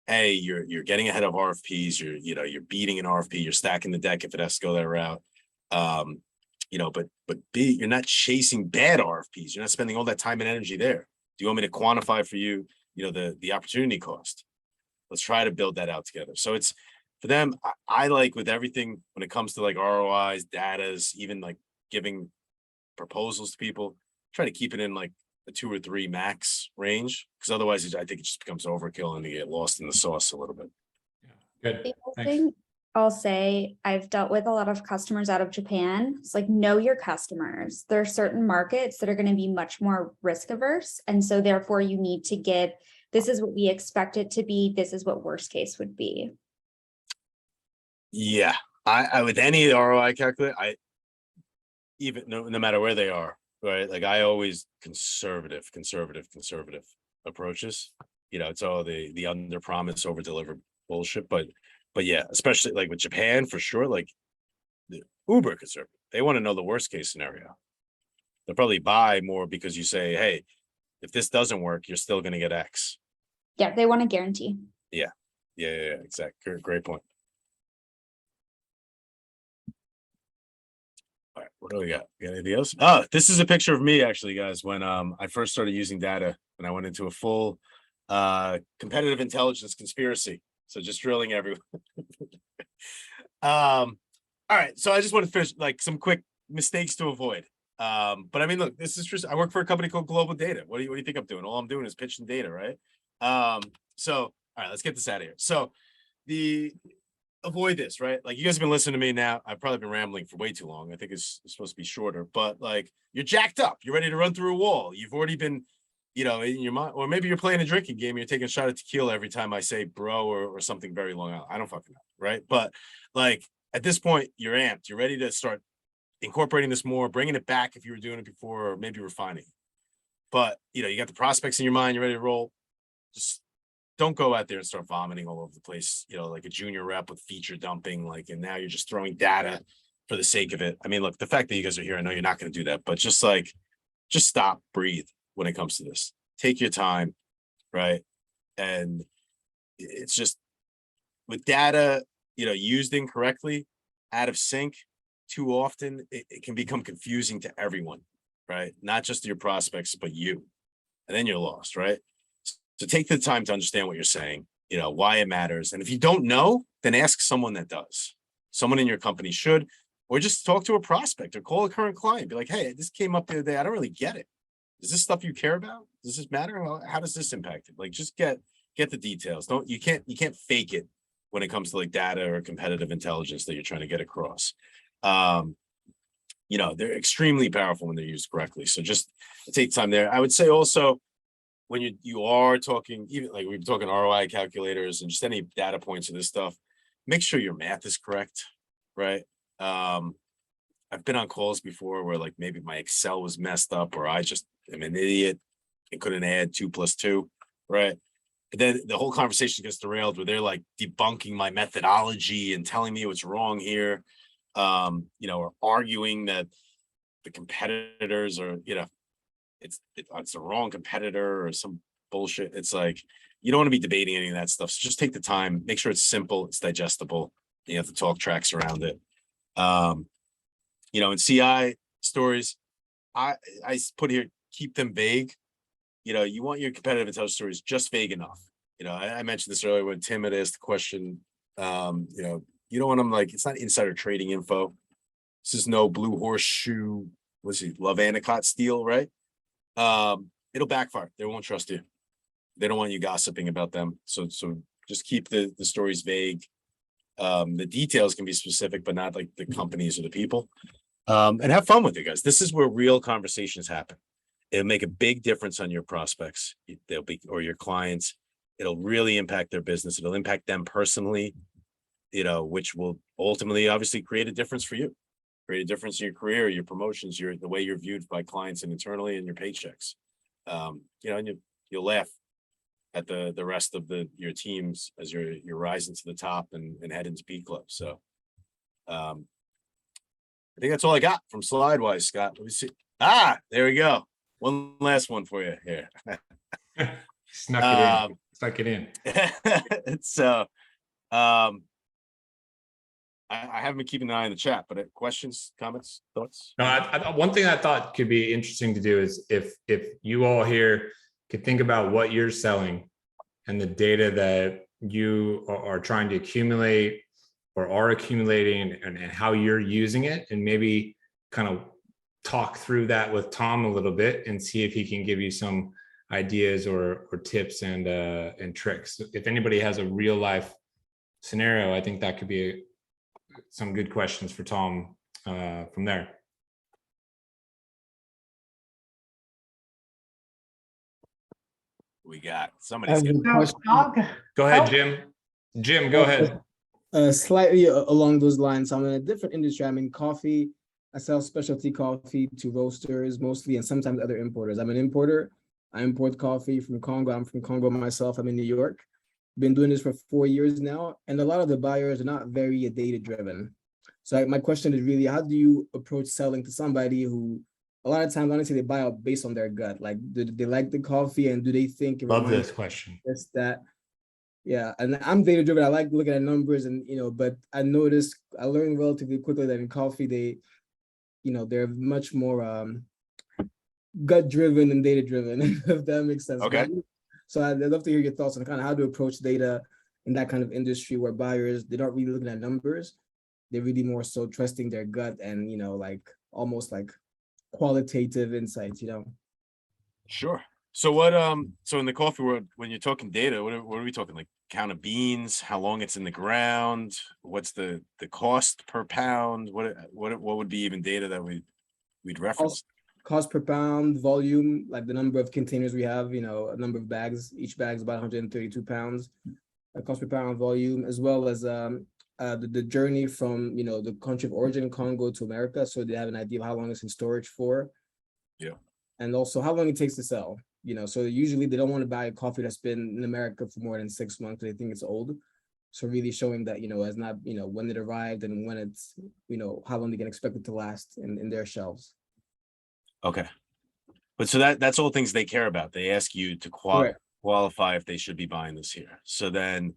Speaker 2: A, you're getting ahead of RFPs, you're beating an RFP, you're stacking the deck if it has to go that route. But B, you're not chasing bad RFPs. You're not spending all that time and energy there. Do you want me to quantify for you, the opportunity cost? Let's try to build that out together. So it's for them. I like with everything when it comes to like ROIs, datas, even like giving proposals to people, try to keep it in like a 2 or 3 max range, because otherwise I think it just becomes overkill and you get lost in the sauce a little bit.
Speaker 1: Yeah, good.
Speaker 4: The other
Speaker 1: Thanks.
Speaker 4: thing I'll say, I've dealt with a lot of customers out of Japan. It's like, know your customers. There are certain markets that are going to be much more risk averse. And so therefore you need to get, this is what we expect it to be. This is what worst case would be.
Speaker 2: Yeah. I with any ROI calculator, even no matter where they are, right? Like I always conservative approaches. It's all the under promise, over deliver bullshit. But yeah, especially like with Japan for sure, like the uber conservative. They want to know the worst case scenario. They'll probably buy more because you say, hey, if this doesn't work, you're still gonna get X.
Speaker 4: Yeah, they want a guarantee.
Speaker 2: Yeah, exactly. Great point. All right, what do we got? Got anything else? Oh, this is a picture of me actually, guys, when I first started using data, when I went into a full competitive intelligence conspiracy. So just drilling everyone. All right. So I just want to finish like some quick mistakes to avoid. But I mean, look, this is just, I work for a company called Global Data. What do you think I'm doing? All I'm doing is pitching data, right? So all right, let's get this out of here. So avoid this, right? Like you guys have been listening to me now. I've probably been rambling for way too long. I think it's supposed to be shorter, but like you're jacked up. You're ready to run through a wall. You've already been, in your mind, or maybe you're playing a drinking game. You're taking a shot of tequila every time I say bro or something very long out. I don't fucking know, right? But like at this point, you're amped. You're ready to start incorporating this more, bringing it back if you were doing it before, or maybe refining. But you got the prospects in your mind. You're ready to roll. Just don't go out there and start vomiting all over the place, like a junior rep with feature dumping, and now you're just throwing data for the sake of it. I mean, look, the fact that you guys are here, I know you're not going to do that, but just stop, breathe when it comes to this. Take your time, right? And it's just with data, used incorrectly, out of sync too often, it can become confusing to everyone, right? Not just your prospects, but you. And then you're lost, right? So take the time to understand what you're saying, why it matters. And if you don't know, then ask someone that does. Someone in your company should, or just talk to a prospect or call a current client. Be like, hey, this came up the other day. I don't really get it. Is this stuff you care about? Does this matter? How does this impact it? Like, just get the details. You can't fake it when it comes to like data or competitive intelligence that you're trying to get across. They're extremely powerful when they're used correctly. So just take time there. I would say also, when you are talking, even like we've been talking ROI calculators and just any data points of this stuff, make sure your math is correct, right? I've been on calls before where like maybe my Excel was messed up, or I just am an idiot and couldn't add 2 + 2, right? And then the whole conversation gets derailed where they're like debunking my methodology and telling me what's wrong here, or arguing that the competitors are, it's the wrong competitor or some bullshit. It's like, you don't want to be debating any of that stuff. So just take the time, make sure it's simple, it's digestible. You have to talk tracks around it. In CI stories, I put here, keep them vague. You want your competitive intelligence stories just vague enough. I mentioned this earlier when Tim had asked the question, you don't want them like, it's not insider trading info. This is no blue horseshoe, Love Anacott steal, right? It'll backfire. They won't trust you. They don't want you gossiping about them. So just keep the stories vague. The details can be specific, but not like the companies or the people. And have fun with it, guys. This is where real conversations happen. It'll make a big difference on your prospects. Or your clients. It'll really impact their business. It'll impact them personally, which will ultimately obviously create a difference for you. Create a difference in your career, your promotions, the way you're viewed by clients and internally, and your paychecks. you know, and you'll laugh at the rest of your teams as you're rising to the top and head into P Club. So I think that's all I got from slide wise, Scott. Let me see. There we go. One last one for you here.
Speaker 1: Snuck it in. Snuck it in.
Speaker 2: So I haven't been keeping an eye on the chat, but questions, comments, thoughts?
Speaker 1: No, one thing I thought could be interesting to do is if you all here could think about what you're selling and the data that you are trying to accumulate or are accumulating and how you're using it, and maybe kind of talk through that with Tom a little bit and see if he can give you some ideas or tips and tricks. If anybody has a real life scenario, I think that could be some good questions for Tom from there.
Speaker 2: We got somebody's
Speaker 1: Go ahead, Jim. Jim, go ahead.
Speaker 5: Slightly along those lines. I'm in a different industry. I'm in coffee. I sell specialty coffee to roasters mostly, and sometimes other importers. I'm an importer. I import coffee from Congo. I'm from Congo myself. I'm in New York. Been doing this for 4 years now, and a lot of the buyers are not very data driven. So my question is really, how do you approach selling to somebody who a lot of times, honestly, they buy out based on their gut? Like, do they like the coffee, and do they think it
Speaker 1: Love this question.
Speaker 5: this, that? Yeah, and I'm data driven. I like looking at numbers, and but I learned relatively quickly that in coffee, they're much more gut driven than data driven, if that makes sense.
Speaker 2: Okay.
Speaker 5: So I'd love to hear your thoughts on kind of how to approach data in that kind of industry where buyers, they're not really looking at numbers. They're really more so trusting their gut and, like almost like qualitative insights,
Speaker 2: Sure. So what, so in the coffee world, when you're talking data, what are we talking, like count of beans, how long it's in the ground, what's the cost per pound? What would be even data that we'd reference?
Speaker 5: Cost per pound, volume, like the number of containers we have, a number of bags. Each bag is about 132 pounds. Cost per pound, volume, as well as the journey from the country of origin, Congo, to America, so they have an idea of how long it's in storage for. Yeah. And also how long it takes to sell. So usually they don't want to buy a coffee that's been in America for more than 6 months. They think it's old. So really showing that as not when it arrived and when it's how long they can expect it to last in their shelves.
Speaker 2: Okay. But so that's all things they care about. They ask you to qualify if they should be buying this here. So then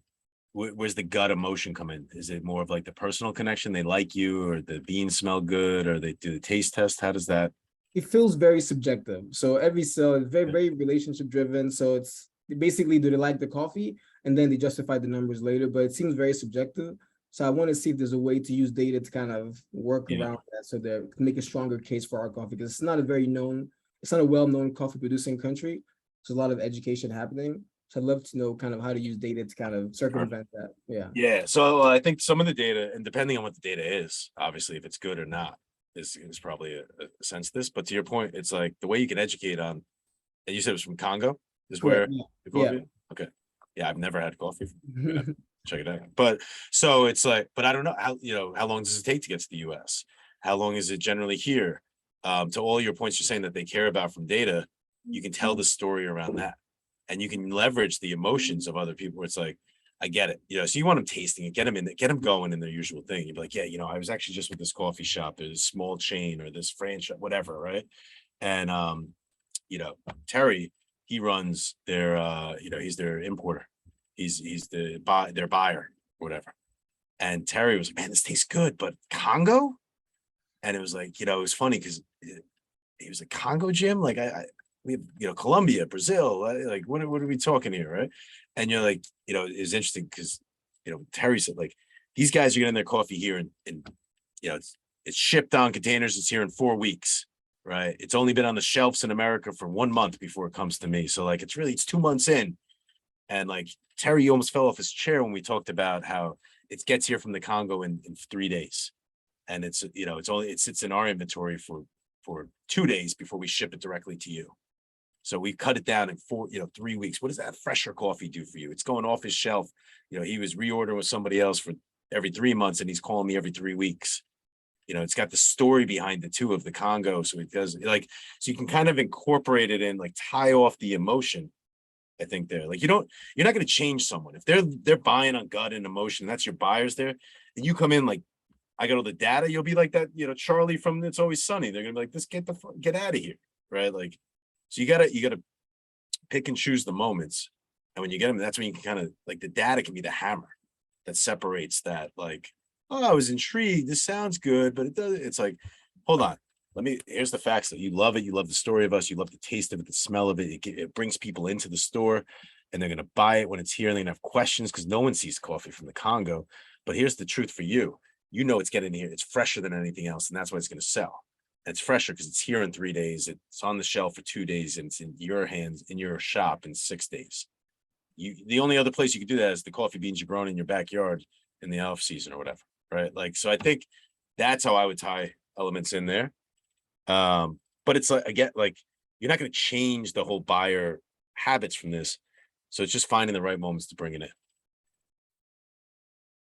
Speaker 2: where's the gut emotion come in? Is it more of like the personal connection? They like you, or the beans smell good, or they do the taste test? How does that?
Speaker 5: It feels very subjective. So every sale is very, very relationship driven. So it's basically, do they like the coffee? And then they justify the numbers later, but it seems very subjective. So I want to see if there's a way to use data to kind of work around that, so they make a stronger case for our coffee, because it's not a well-known coffee producing country. So a lot of education happening. So I'd love to know kind of how to use data to kind of circumvent that. Yeah.
Speaker 2: Yeah. So I think some of the data, and depending on what the data is, obviously, if it's good or not, is probably a sense of this. But to your point, it's like the way you can educate on, and you said it was from Congo, is where the coffee. Yeah. Okay. Yeah, I've never had coffee. Check it out. But so it's like, but I don't know how long does it take to get to the US? How long is it generally here? To all your points, you're saying that they care about from data, you can tell the story around that, and you can leverage the emotions of other people where it's like, I get it, so you want them tasting it, get them going in their usual thing. You'd be like, yeah, I was actually just with this coffee shop, there's a small chain or this franchise, whatever, right? And Terry, he runs their he's their importer. He's their buyer or whatever. And Terry was like, man, this tastes good, but Congo? And it was like, it was funny because he was like, Congo, Jim? Like we have, Colombia, Brazil, like what are we talking here, right? And you're like, it was interesting because, Terry said, like, these guys are getting their coffee here and it's shipped on containers. It's here in 4 weeks, right? It's only been on the shelves in America for 1 month before it comes to me. So like, it's 2 months in. And like Terry almost fell off his chair when we talked about how it gets here from the Congo in 3 days. And it's, it sits in our inventory for 2 days before we ship it directly to you. So we cut it down in 3 weeks. What does that fresher coffee do for you? It's going off his shelf. He was reordering with somebody else for every 3 months, and he's calling me every 3 weeks, You know, it's got the story behind the two of the Congo. So it does like, so you can kind of incorporate it in, like tie off the emotion. I think there, like, you're not going to change someone. If they're buying on gut and emotion, that's your buyers there. And you come in like, I got all the data, you'll be like that, you know, Charlie from It's Always Sunny. They're gonna be like, this, get out of here. Right. Like, so you gotta pick and choose the moments. And when you get them, that's when you can kind of like, the data can be the hammer that separates that, like, oh, I was intrigued. This sounds good, but it's like, hold on. Here's the facts that you love it. You love the story of us. You love the taste of it, the smell of it. It brings people into the store and they're going to buy it when it's here and they're going to have questions because no one sees coffee from the Congo. But here's the truth for you. You know, it's getting here. It's fresher than anything else. And that's why it's going to sell. And it's fresher because it's here in 3 days. It's on the shelf for 2 days and it's in your hands, in your shop in 6 days. The only other place you can do that is the coffee beans you're growing in your backyard in the off season or whatever. Right. Like, so I think that's how I would tie elements in there. But it's like, again, like, you're not going to change the whole buyer habits from this. So it's just finding the right moments to bring it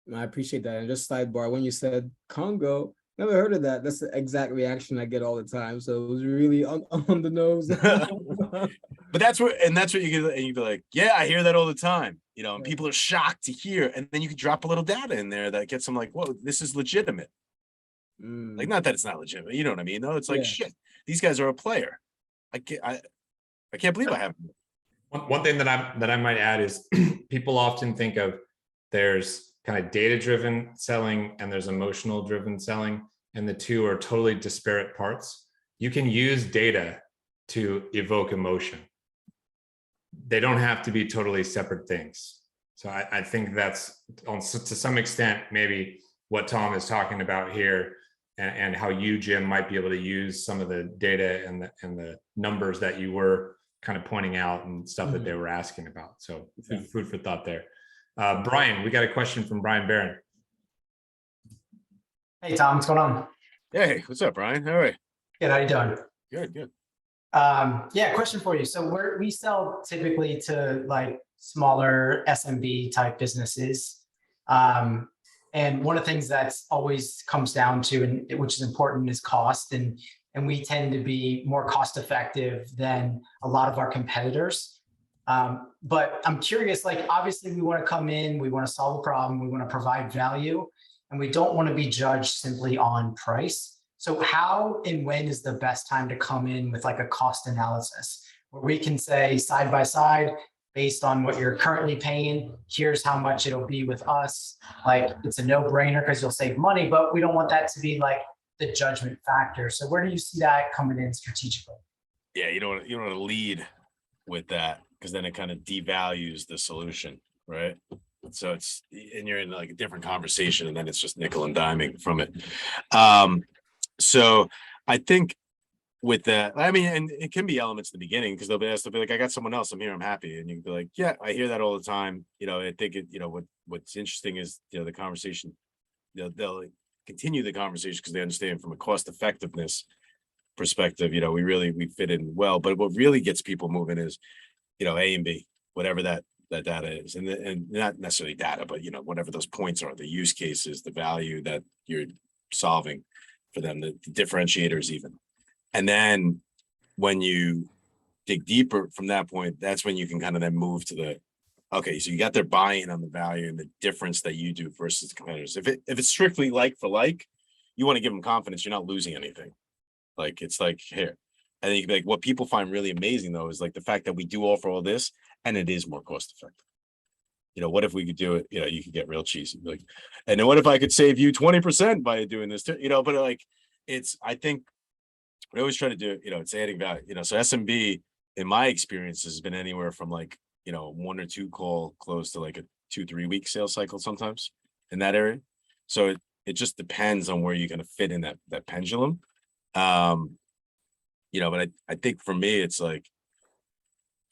Speaker 2: in.
Speaker 5: I appreciate that. And just sidebar, when you said Congo, never heard of that. That's the exact reaction I get all the time. So it was really on the nose.
Speaker 2: But that's what you get, and you'd be like, yeah, I hear that all the time. You know, and people are shocked to hear, and then you could drop a little data in there that gets them like, whoa, this is legitimate. Like, not that it's not legitimate, you know what I mean? No, it's like, shit, these guys are a player. I can't believe I have.
Speaker 1: One thing that I might add is people often think of there's kind of data-driven selling and there's emotional-driven selling, and the two are totally disparate parts. You can use data to evoke emotion. They don't have to be totally separate things. So I think that's, to some extent, maybe what Tom is talking about here, and how you, Jim, might be able to use some of the data and the numbers that you were kind of pointing out and stuff that they were asking about. So food for thought there. Brian, we got a question from Brian Barron.
Speaker 6: Hey, Tom, what's going on?
Speaker 2: Hey, what's up, Brian? How are you?
Speaker 6: Good, how you doing?
Speaker 2: Good.
Speaker 6: Yeah, question for you. So we sell typically to like smaller SMB type businesses. And one of the things that's always comes down to, and which is important, is cost. And we tend to be more cost effective than a lot of our competitors. But I'm curious, like, obviously we want to come in, we want to solve a problem, we want to provide value, and we don't want to be judged simply on price. So how and when is the best time to come in with like a cost analysis where we can say side by side, based on what you're currently paying, here's how much it'll be with us. Like, it's a no-brainer because you'll save money, but we don't want that to be like the judgment factor. So where do you see that coming in strategically?
Speaker 2: Yeah, you don't want to lead with that because then it kind of devalues the solution, right? So and you're in like a different conversation, and then it's just nickel and diming from it. So I think with that, I mean, and it can be elements in the beginning because they'll be like, I got someone else, I'm here, I'm happy. And you can be like, yeah, I hear that all the time. You know, I think what's interesting is, the conversation, they'll continue the conversation because they understand from a cost effectiveness perspective, we fit in well. But what really gets people moving is, A and B, whatever that data is, and not necessarily data, but whatever those points are, the use cases, the value that you're solving for them, the differentiators even. And then when you dig deeper from that point, that's when you can kind of then move to okay, so you got their buy-in on the value and the difference that you do versus the competitors. If it's strictly like for like, you want to give them confidence you're not losing anything. Like, it's like, here. And then you can be like, what people find really amazing though is like the fact that we do offer all this and it is more cost effective. What if we could do it? You could get real cheesy. Like, and then what if I could save you 20% by doing this too? But like, I think we always try to do, it's adding value, so SMB in my experience has been anywhere from like, 1 or 2 call close to like a 2-3 week sales cycle sometimes in that area. So it just depends on where you're going to fit in that pendulum. But I think for me, it's like,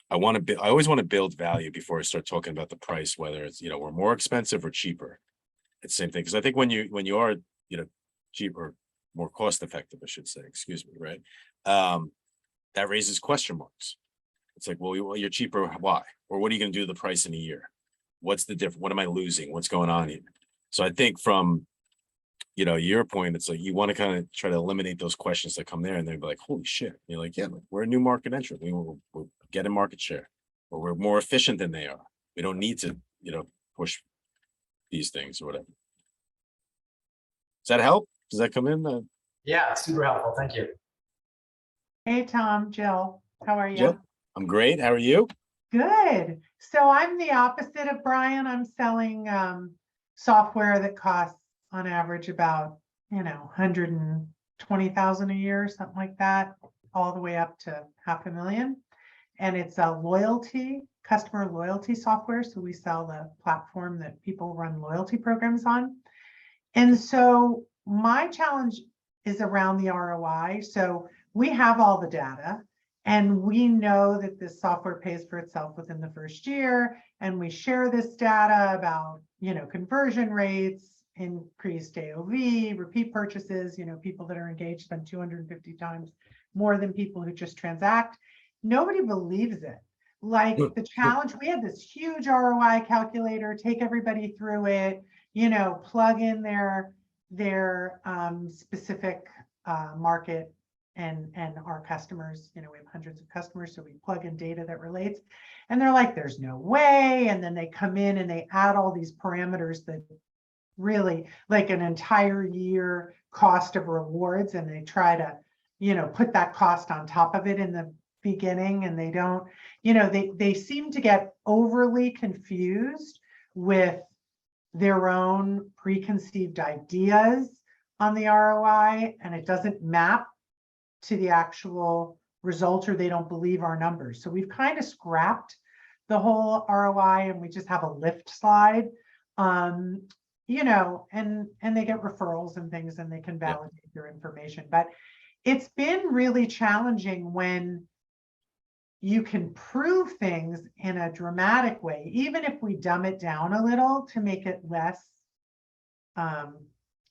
Speaker 2: I always want to build value before I start talking about the price, whether it's, we're more expensive or cheaper. It's the same thing. Cause I think when you are, cheaper, more cost effective, I should say, excuse me. Right. That raises question marks. It's like, well, you're cheaper. Why? Or what are you going to do to the price in a year? What's the difference? What am I losing? What's going on here? So I think from, you know, your point, it's like you want to kind of try to eliminate those questions that come there, and they're like, holy shit. And you're like, yeah, we're a new market entrant. We're getting market share, or we're more efficient than they are. We don't need to, you know, push these things or whatever. Does that help? Does that come in?
Speaker 6: Yeah, super helpful. Thank you.
Speaker 7: Hey, Tom, Jill, how are you?
Speaker 2: Jill? I'm great. How are you?
Speaker 7: Good. So I'm the opposite of Brian. I'm selling software that costs on average about, 120,000 a year, something like that, all the way up to $500,000. And it's a customer loyalty software. So we sell the platform that people run loyalty programs on. And so my challenge is around the ROI. So we have all the data, and we know that this software pays for itself within the first year. And we share this data about, conversion rates, increased AOV, repeat purchases, people that are engaged spend 250 times more than people who just transact. Nobody believes it. Like the challenge, we had this huge ROI calculator, take everybody through it, plug in their specific market and our customers, we have hundreds of customers, so we plug in data that relates, and they're like, there's no way. And then they come in and they add all these parameters that really like an entire year cost of rewards, and they try to, put that cost on top of it in the beginning, and they don't, they seem to get overly confused with their own preconceived ideas on the ROI, and it doesn't map to the actual result, or they don't believe our numbers. So we've kind of scrapped the whole ROI, and we just have a lift slide, and they get referrals and things, and they can validate their information. But it's been really challenging when you can prove things in a dramatic way, even if we dumb it down a little to make it less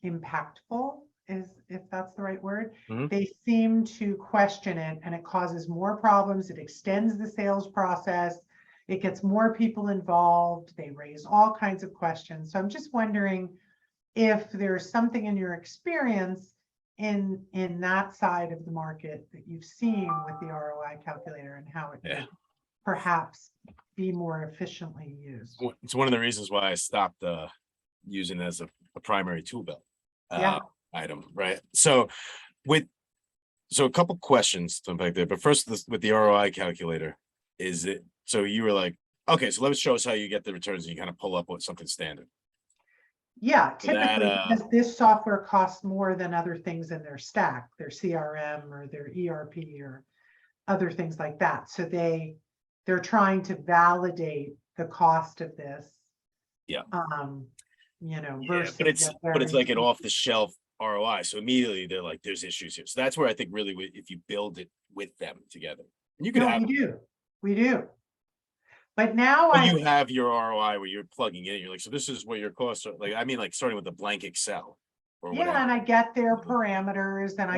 Speaker 7: impactful, if that's the right word. They seem to question it, and it causes more problems. It extends the sales process. It gets more people involved. They raise all kinds of questions. So I'm just wondering if there's something in your experience in that side of the market that you've seen with the ROI calculator, and how it could perhaps be more efficiently used.
Speaker 2: It's one of the reasons why I stopped using it as a primary tool belt item, right? So a couple questions to unpack there, but first with the ROI calculator, is it, so you were like, okay, so let's show us how you get the returns, and you kind of pull up with something standard.
Speaker 7: Yeah, typically, because this software costs more than other things in their stack, their CRM or their ERP or other things like that. So they're trying to validate the cost of this. Versus
Speaker 2: but it's like an off the shelf ROI. So immediately they're like, there's issues here. So that's where I think really, if you build it with them together, and you can
Speaker 7: we do. But now
Speaker 2: you have your ROI where you're plugging in. You're like, so this is what your costs are. Like, I mean, like starting with the blank Excel or whatever.
Speaker 7: And I get their parameters, and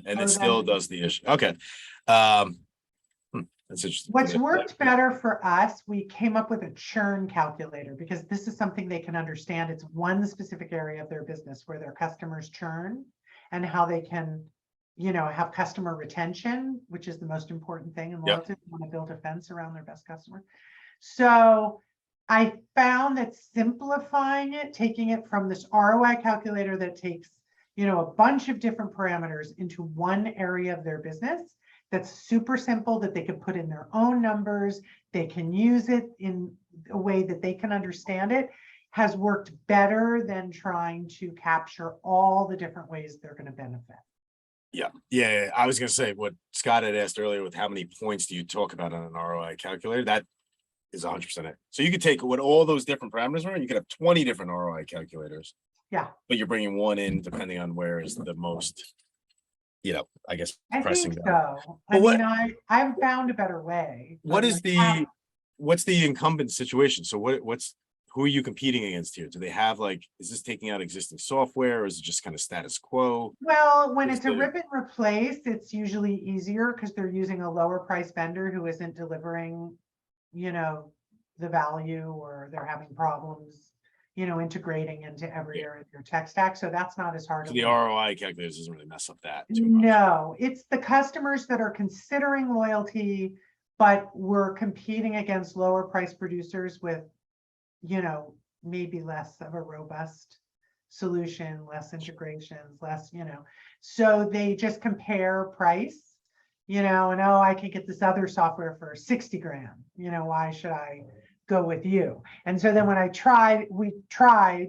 Speaker 2: and it still does the issue. Okay, that's interesting.
Speaker 7: What's worked better for us, we came up with a churn calculator, because this is something they can understand. It's one specific area of their business where their customers churn, and how they can, have customer retention, which is the most important thing in loyalty. They want to build a fence around their best customer. So I found that simplifying it, taking it from this ROI calculator that takes, a bunch of different parameters into one area of their business, that's super simple, that they can put in their own numbers, they can use it in a way that they can understand it, has worked better than trying to capture all the different ways they're going to benefit.
Speaker 2: Yeah. I was going to say what Scott had asked earlier with how many points do you talk about on an ROI calculator? That is 100% it. So you could take what all those different parameters are, and you could have 20 different ROI calculators.
Speaker 7: Yeah.
Speaker 2: But you're bringing one in depending on where is the most, I guess, pressing.
Speaker 7: I mean, I've found a better way.
Speaker 2: What's the incumbent situation? So who are you competing against here? Do they have is this taking out existing software, or is it just kind of status quo?
Speaker 7: Well, when it's a rip and replace, it's usually easier because they're using a lower price vendor who isn't delivering, the value, or they're having problems, integrating into every
Speaker 2: Yeah.
Speaker 7: area of your tech stack. So that's not as hard.
Speaker 2: So
Speaker 7: of
Speaker 2: the
Speaker 7: a-
Speaker 2: ROI calculators doesn't really mess up that too much.
Speaker 7: No, it's the customers that are considering loyalty, but we're competing against lower price producers with, maybe less of a robust solution, less integrations, less, so they just compare price, and oh, I can get this other software for 60 grand, why should I go with you? And so then when we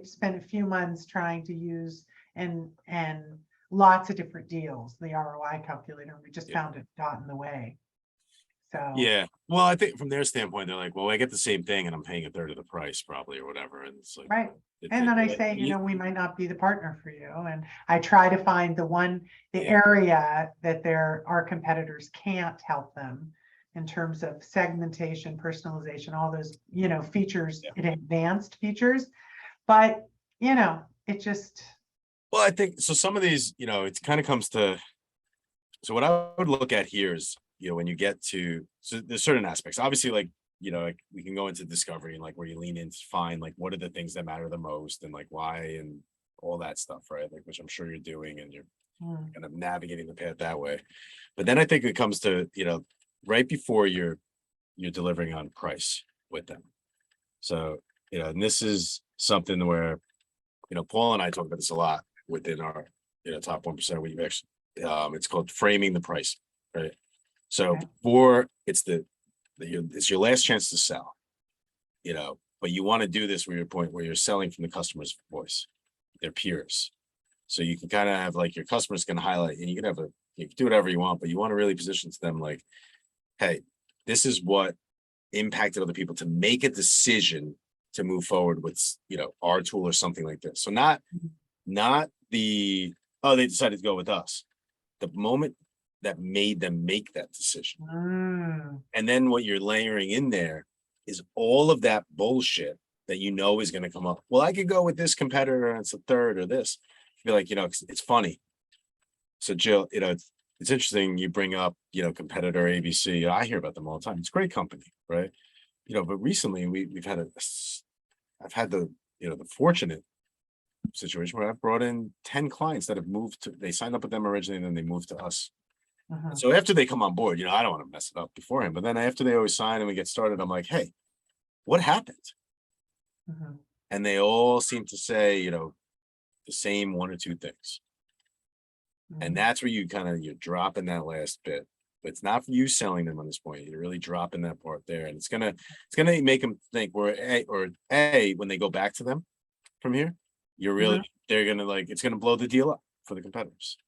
Speaker 7: spent a few months trying to use and lots of different deals, the ROI calculator, we just found it got in the way. So
Speaker 2: Yeah. Well, I think from their standpoint, they're like, well, I get the same thing and I'm paying a third of the price probably or whatever. And it's like,
Speaker 7: right.
Speaker 2: it's
Speaker 7: And then I say, we might not be the partner for you. And I try to find the area that our competitors can't help them in terms of segmentation, personalization, all those, features, advanced features. But, it just.
Speaker 2: well, I think so. Some of these, it kind of comes to, so what I would look at here is, when you get to, so there's certain aspects, obviously, like, like we can go into discovery and like where you lean in to find like what are the things that matter the most and like why and all that stuff, right? Like, which I'm sure you're doing and you're kind of navigating the path that way. But then I think it comes to, right before you're delivering on price with them. So, and this is something where, Paul and I talk about this a lot within our, top 1%. We've actually, it's called framing the price, right? So
Speaker 7: Okay.
Speaker 2: before it's it's your last chance to sell, but you want to do this where you're selling from the customer's voice, their peers. So you can kind of have like your customers can highlight and you can do whatever you want, but you want to really position to them like, hey, this is what impacted other people to make a decision to move forward with, our tool or something like this. So not the, oh, they decided to go with us. The moment that made them make that decision. And then what you're layering in there is all of that bullshit that is going to come up. Well, I could go with this competitor and it's a third or this. Be like, it's funny. So Jill, it's interesting you bring up, competitor ABC. I hear about them all the time. It's a great company, right? But recently I've had the fortunate situation where I've brought in 10 clients that have they signed up with them originally and then they moved to us. So after they come on board, I don't want to mess it up beforehand, but then after they always sign and we get started, I'm like, hey, what happened? And they all seem to say, the same one or two things. And that's where you're dropping that last bit. But it's not for you selling them on this point. You're really dropping that part there. And it's gonna make them think when they go back to them from here, they're gonna it's gonna blow the deal up for the competitors.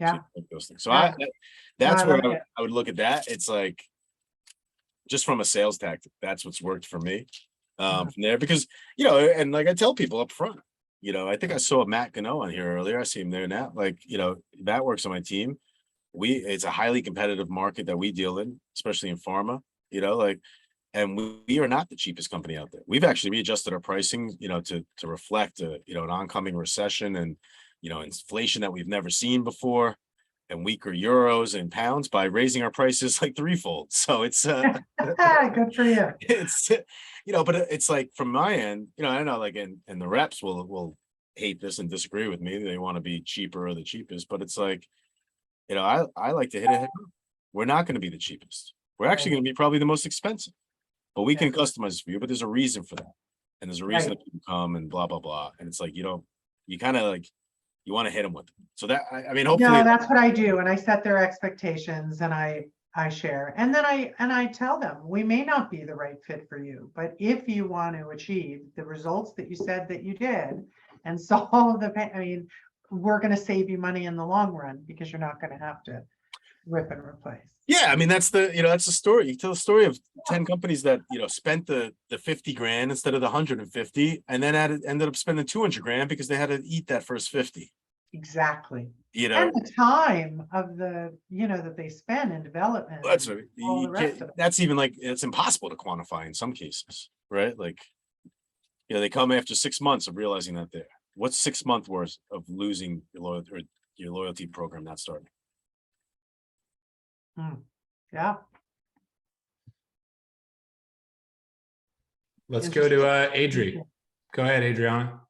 Speaker 7: Yeah.
Speaker 2: So, those things. So that's
Speaker 7: I
Speaker 2: where
Speaker 7: like
Speaker 2: I would look at that. It's like just from a sales tactic, that's what's worked for me from there because and like I tell people up front, I think I saw Matt Gano on here earlier. I see him there now. Like, Matt works on my team. It's a highly competitive market that we deal in, especially in pharma, and we are not the cheapest company out there. We've actually readjusted our pricing, to reflect an oncoming recession and inflation that we've never seen before and weaker euros and pounds by raising our prices like threefold. So it's
Speaker 7: good for you.
Speaker 2: It's but it's like from my end, I know like and the reps will hate this and disagree with me. They want to be cheaper or the cheapest, but it's like, I like to hit a head. We're not going to be the cheapest. We're actually going to be probably the most expensive, but we can customize for you. But there's a reason for that, and there's a reason that people come and blah blah blah. And it's like you kind of like you want to hit them with it. So that I mean, hopefully,
Speaker 7: no, that's what I do, and I set their expectations, and I share, and then I tell them we may not be the right fit for you, but if you want to achieve the results that you said that you did, and solve the pain, I mean, we're going to save you money in the long run because you're not going to have to rip and replace.
Speaker 2: Yeah, I mean that's the story. You tell a story of 10 companies that spent the 50 grand instead of the 150, and then ended up spending 200 grand because they had to eat that first 50.
Speaker 7: Exactly. And the time of the that they spend in development.
Speaker 2: That's
Speaker 7: That's
Speaker 2: even like it's impossible to quantify in some cases, right? Like they come after 6 months of realizing that what's 6 months worth of losing your loyalty program not starting.
Speaker 7: Yeah.
Speaker 1: Let's go to Adri. Go ahead, Adriana.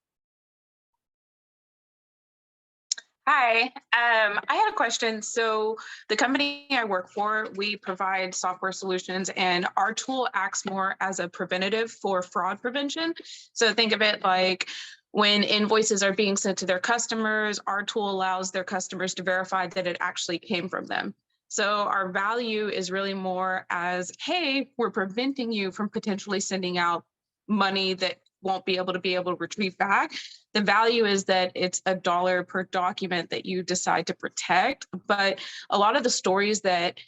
Speaker 8: Hi, I had a question. So the company I work for, we provide software solutions and our tool acts more as a preventative for fraud prevention. So think of it like when invoices are being sent to their customers, our tool allows their customers to verify that it actually came from them. So our value is really more as, hey, we're preventing you from potentially sending out money that won't be able to retrieve back. The value is that it's $1 per document that you decide to protect. But a lot of the stories that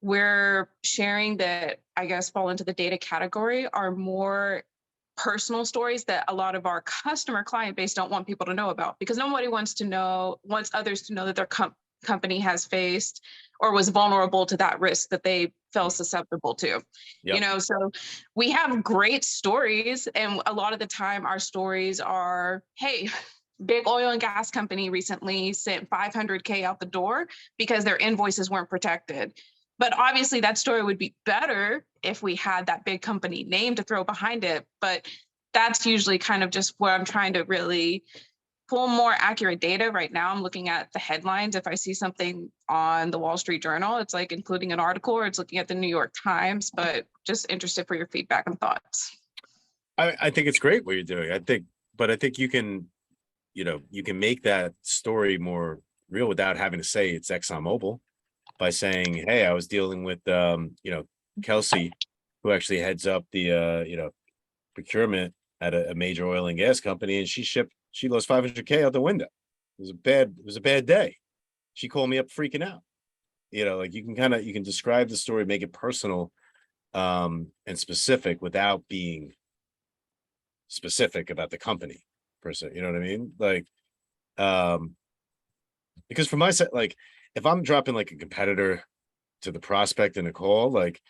Speaker 8: we're sharing that I guess fall into the data category are more personal stories that a lot of our customer client base don't want people to know about, because nobody wants others to know that their company has faced or was vulnerable to that risk that they fell susceptible to.
Speaker 2: Yep.
Speaker 8: So we have great stories, and a lot of the time our stories are, hey, big oil and gas company recently sent 500K out the door because their invoices weren't protected. But obviously that story would be better if we had that big company name to throw behind it. But that's usually kind of just where I'm trying to really pull more accurate data. Right now, I'm looking at the headlines. If I see something on the Wall Street Journal, it's like including an article, or it's looking at the New York Times, but just interested for your feedback and thoughts.
Speaker 2: I think it's great what you're doing. I think you can, you can make that story more real without having to say it's ExxonMobil, by saying, hey, I was dealing with, Kelsey, who actually heads up the, procurement at a major oil and gas company, and she lost 500K out the window. It was a bad day. She called me up freaking out. Like you can describe the story, make it personal, and specific without being specific about the company per se. You know what I mean? Like, because from my side, like if I'm dropping like a competitor to the prospect in a call, like,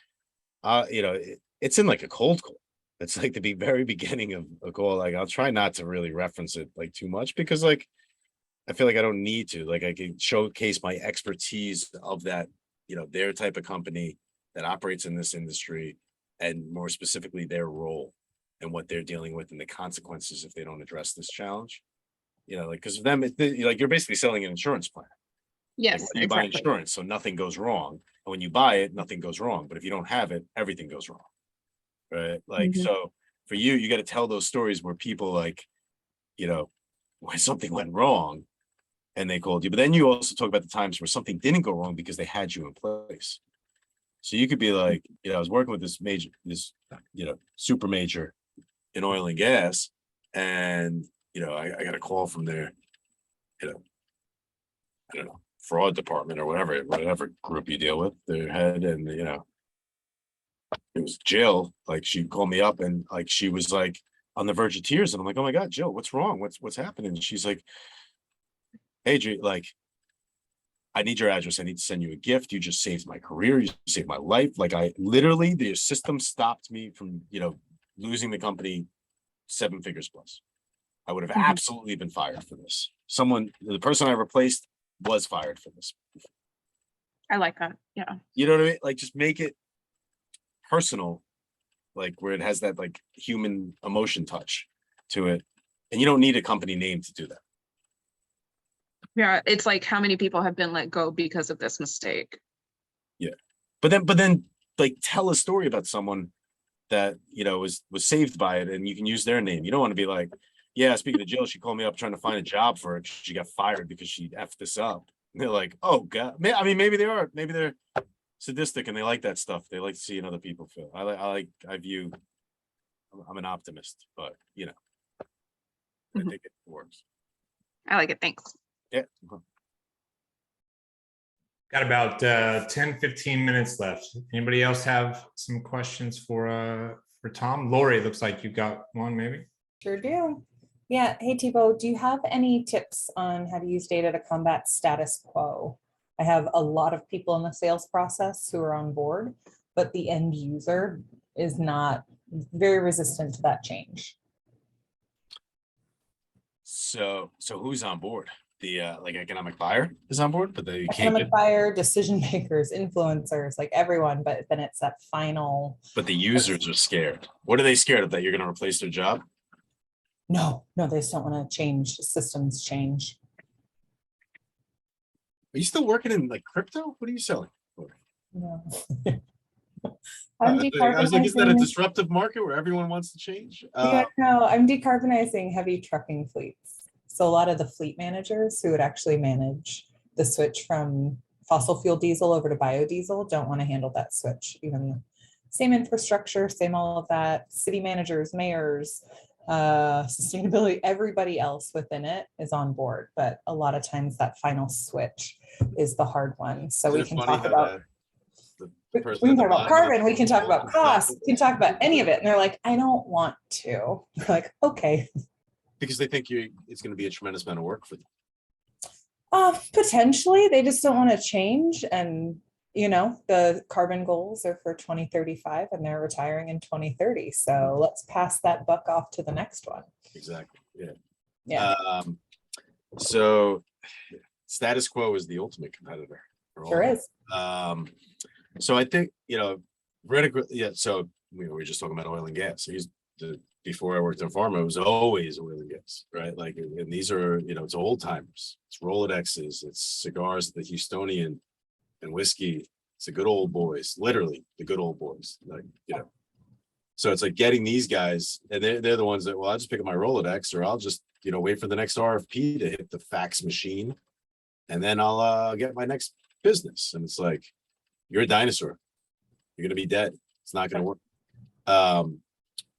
Speaker 2: it's in like a cold call. It's like the very beginning of a call. Like I'll try not to really reference it like too much, because like I feel like I don't need to. Like I can showcase my expertise of that, their type of company that operates in this industry, and more specifically their role and what they're dealing with and the consequences if they don't address this challenge. Like because of them, like you're basically selling an insurance plan.
Speaker 8: Yes,
Speaker 2: Like you buy insurance, so nothing goes wrong. And when you buy it, nothing goes wrong. But if you don't have it, everything goes wrong. Right. Like, so for you got to tell those stories where people like, when something went wrong and they called you. But then you also talk about the times where something didn't go wrong because they had you in place. So you could be like, I was working with this super major in oil and gas, and I got a call from their, I don't know, fraud department or whatever group you deal with, their head, and it was Jill. Like she called me up and like she was like on the verge of tears, and I'm like, oh my God, Jill, what's wrong? What's happening? And she's like, hey, like, I need your address. I need to send you a gift. You just saved my career. You saved my life. Like the system stopped me from, losing the company 7 figures plus. I would have absolutely been fired for this. The person I replaced was fired for this.
Speaker 8: I like that. Yeah.
Speaker 2: You know what I mean? Like just make it personal, like where it has that like human emotion touch to it. And you don't need a company name to do that.
Speaker 8: Yeah. It's like how many people have been let go because of this mistake.
Speaker 2: Yeah. But then like tell a story about someone that, was saved by it, and you can use their name. You don't want to be like, yeah, speaking of Jill, she called me up trying to find a job for her. She got fired because she effed this up. And they're like, oh God. I mean, maybe they're sadistic and they like that stuff. They like seeing other people feel. I'm an optimist, but I think it works.
Speaker 8: I like it. Thanks.
Speaker 2: Yeah.
Speaker 1: Got about 10, 15 minutes left. Anybody else have some questions for Tom? Lori, looks like you got one maybe.
Speaker 9: Sure do. Yeah. Hey, Thibaut, do you have any tips on how to use data to combat status quo? I have a lot of people in the sales process who are on board, but the end user is not very resistant to that change.
Speaker 2: So who's on board? The like economic buyer is on board, but they can't
Speaker 9: Economic buyer, decision makers, influencers, like everyone, but then it's that final.
Speaker 2: But the users are scared. What are they scared of? That you're going to replace their job?
Speaker 9: No, they just don't want to change. Systems change.
Speaker 2: Are you still working in like crypto? What are you selling?
Speaker 9: No.
Speaker 2: I
Speaker 9: I'm
Speaker 2: was like, isn't that a
Speaker 9: decarbonizing.
Speaker 2: disruptive market where everyone wants to change?
Speaker 9: Yeah, no, I'm decarbonizing heavy trucking fleets. So a lot of the fleet managers who would actually manage the switch from fossil fuel diesel over to biodiesel don't want to handle that switch. Even same infrastructure, same all of that. City managers, mayors, sustainability, everybody else within it is on board. But a lot of times that final switch is the hard one. So we can talk about we can talk about carbon, we can talk about cost, we can talk about any of it. And they're like, I don't want to. We're like, okay.
Speaker 2: Because they think it's going to be a tremendous amount of work for them.
Speaker 9: Potentially, they just don't want to change. And, the carbon goals are for 2035 and they're retiring in 2030. So let's pass that buck off to the next one.
Speaker 2: Exactly. Yeah.
Speaker 9: Yeah.
Speaker 2: So status quo is the ultimate competitor.
Speaker 9: Sure is.
Speaker 2: So I think, vertical, yeah. So we were just talking about oil and gas. Before I worked in pharma, it was always oil and gas, right? Like, and these are, it's old timers, it's Rolodexes, it's cigars, the Houstonian and whiskey. It's the good old boys, literally the good old boys. Like, so it's like getting these guys, and they're the ones that, well, I'll just pick up my Rolodex, or I'll just, wait for the next RFP to hit the fax machine, and then I'll get my next business. And it's like, you're a dinosaur. You're going to be dead. It's not going to work.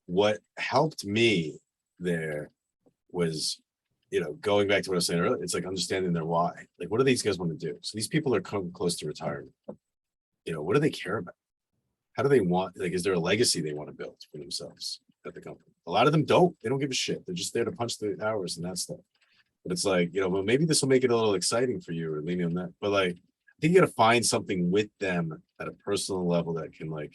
Speaker 2: What helped me there was, going back to what I was saying earlier, it's like understanding their why. Like, what do these guys want to do? So these people are coming close to retirement. What do they care about? How do they want, like, is there a legacy they want to build for themselves at the company? A lot of them don't. They don't give a shit. They're just there to punch the hours and that stuff. But it's like, well, maybe this will make it a little exciting for you, or leaning on that. But like, I think you got to find something with them at a personal level that can, like,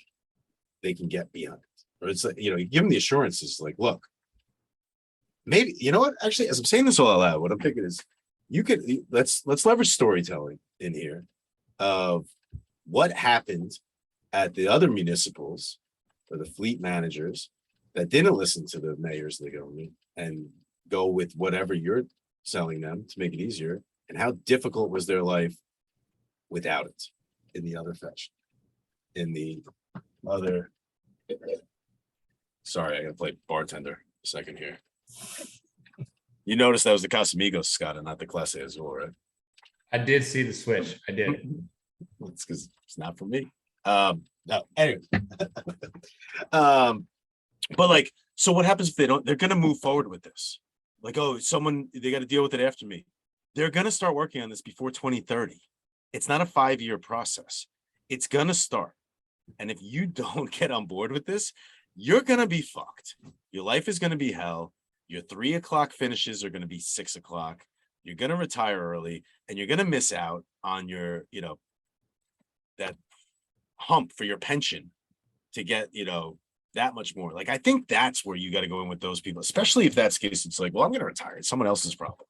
Speaker 2: they can get beyond it. Or it's like, you give them the assurances, like, look, maybe, you know what, actually, as I'm saying this all out loud, what I'm thinking is, let's leverage storytelling in here of what happened at the other municipals or the fleet managers that didn't listen to the mayors of the government and go with whatever you're selling them to make it easier, and how difficult was their life without it in the other fashion, in the other. Sorry, I gotta play bartender a second here. You noticed that was the Casamigos, Scott, and not the Clase Azul, right?
Speaker 1: I did see the switch. I did.
Speaker 2: It's because it's not for me. No, anyway. But like, so what happens if they don't? They're gonna move forward with this. Like, oh, they got to deal with it after me. They're gonna start working on this before 2030. It's not a 5-year process. It's gonna start. And if you don't get on board with this, you're going to be fucked. Your life is going to be hell. Your 3 o'clock finishes are going to be 6 o'clock. You're going to retire early, and you're going to miss out on your, that hump for your pension to get, that much more. Like, I think that's where you got to go in with those people, especially if that's the case. It's like, well, I'm going to retire. It's someone else's problem.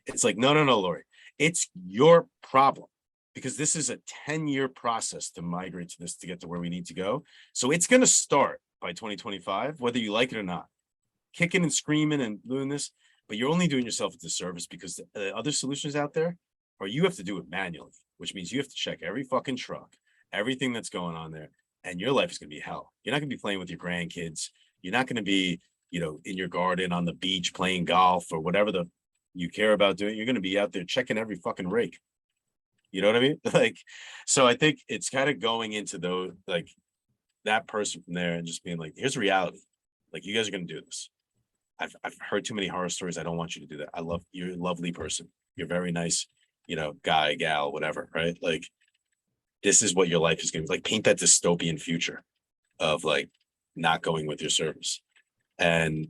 Speaker 2: It's like, no, Lori, it's your problem. Because this is a 10-year process to migrate to this to get to where we need to go. So it's going to start by 2025, whether you like it or not, kicking and screaming and doing this, but you're only doing yourself a disservice, because the other solutions out there, or you have to do it manually, which means you have to check every fucking truck, everything that's going on there, and your life is going to be hell. You're not going to be playing with your grandkids. You're not going to be, in your garden on the beach playing golf or whatever you care about doing. You're going to be out there checking every fucking rake. You know what I mean? Like, so I think it's kind of going into those, like, that person from there and just being like, here's reality. Like, you guys are going to do this. I've heard too many horror stories. I don't want you to do that. You're a lovely person. You're very nice, guy, gal, whatever, right? Like, this is what your life is going to be like. Paint that dystopian future of, like, not going with your service. And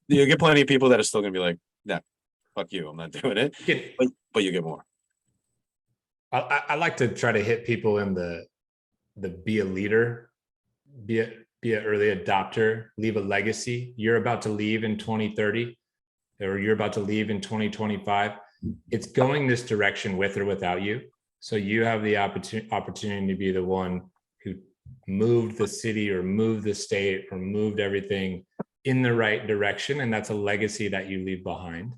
Speaker 2: you get plenty of people that are still going to be like, nah, fuck you, I'm not doing it. But you get more.
Speaker 1: I like to try to hit people in the be a leader, be an early adopter, leave a legacy. You're about to leave in 2030, or you're about to leave in 2025. It's going this direction with or without you. So you have the opportunity to be the one who moved the city or moved the state or moved everything in the right direction, and that's a legacy that you leave behind,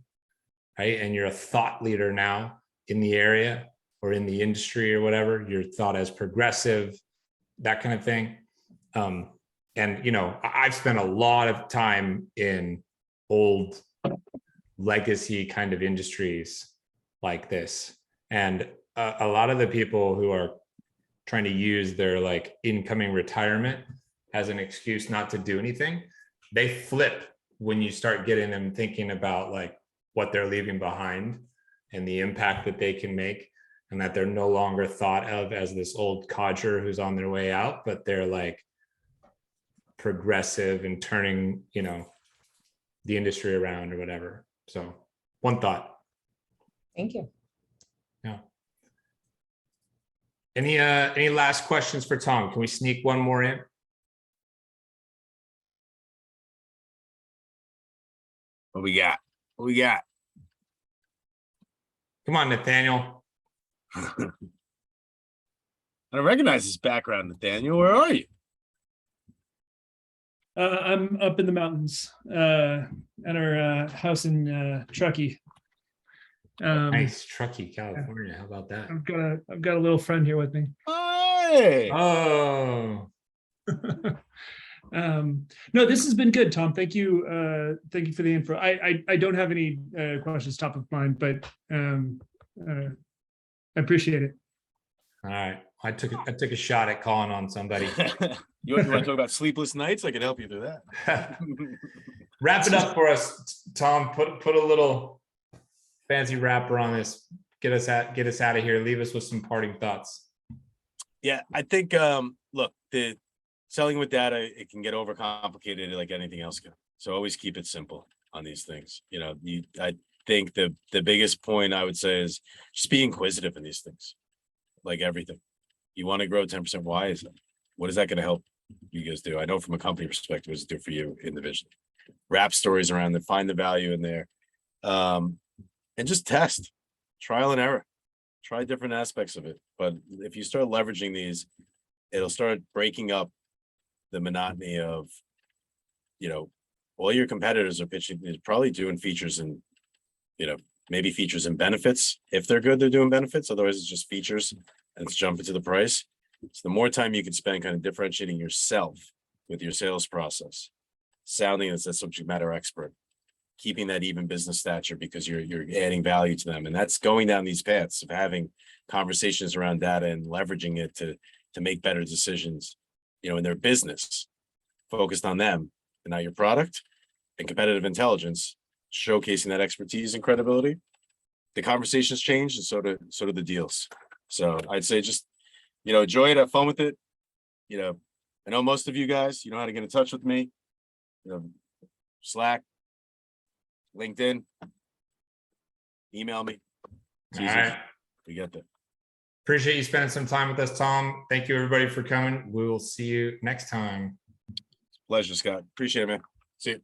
Speaker 1: right? And you're a thought leader now in the area or in the industry or whatever. You're thought as progressive, that kind of thing. And you know, I've spent a lot of time in old legacy kind of industries like this, and a lot of the people who are trying to use their like incoming retirement as an excuse not to do anything, they flip when you start getting them thinking about like what they're leaving behind and the impact that they can make, and that they're no longer thought of as this old codger who's on their way out, but they're like progressive and turning, you know, the industry around or whatever. So one thought.
Speaker 9: Thank you.
Speaker 1: Yeah. Any last questions for Tom? Can we sneak one more in?
Speaker 2: What we got? What we got?
Speaker 1: Come on, Nathaniel.
Speaker 2: I don't recognize this background, Nathaniel. Where are you?
Speaker 10: I'm up in the mountains at our house in Truckee.
Speaker 1: Nice, Truckee, California. How about that?
Speaker 10: I've got a little friend here with me.
Speaker 2: Hey.
Speaker 1: Oh,
Speaker 10: No, this has been good, Tom. Thank you. Thank you for the info. I don't have any questions top of mind, but I appreciate it.
Speaker 1: all right. I took a shot at calling on somebody.
Speaker 2: You want to talk about sleepless nights? I can help you through that.
Speaker 1: Wrap it up for us, Tom. Put a little fancy wrapper on this. Get us out of here. Leave us with some parting thoughts.
Speaker 2: Yeah, I think look, the selling with data, it can get overcomplicated like anything else can. So always keep it simple on these things. You know, I think the biggest point I would say is just be inquisitive in these things. Like everything. You want to grow 10%. Why is it? What is that going to help you guys do? I know from a company perspective, what does it do for you individually? Wrap stories around it, find the value in there. And just test, trial and error, try different aspects of it. But if you start leveraging these, it'll start breaking up the monotony of, you know, all your competitors are pitching, is probably doing features and, you know, maybe features and benefits. If they're good, they're doing benefits. Otherwise, it's just features and it's jumping to the price. So the more time you can spend kind of differentiating yourself with your sales process, sounding as a subject matter expert, keeping that even business stature because you're adding value to them. And that's going down these paths of having conversations around data and leveraging it to make better decisions, you know, in their business, focused on them and not your product, and competitive intelligence, showcasing that expertise and credibility. The conversations change, and so do the deals. So I'd say just, you know, enjoy it, have fun with it. You know, I know most of you guys, you know how to get in touch with me. You know, Slack, LinkedIn, email me. It's
Speaker 1: All
Speaker 2: easy.
Speaker 1: right.
Speaker 2: We get that.
Speaker 1: Appreciate you spending some time with us, Tom. Thank you, everybody, for coming. We will see you next time.
Speaker 2: Pleasure, Scott. Appreciate it, man. See you.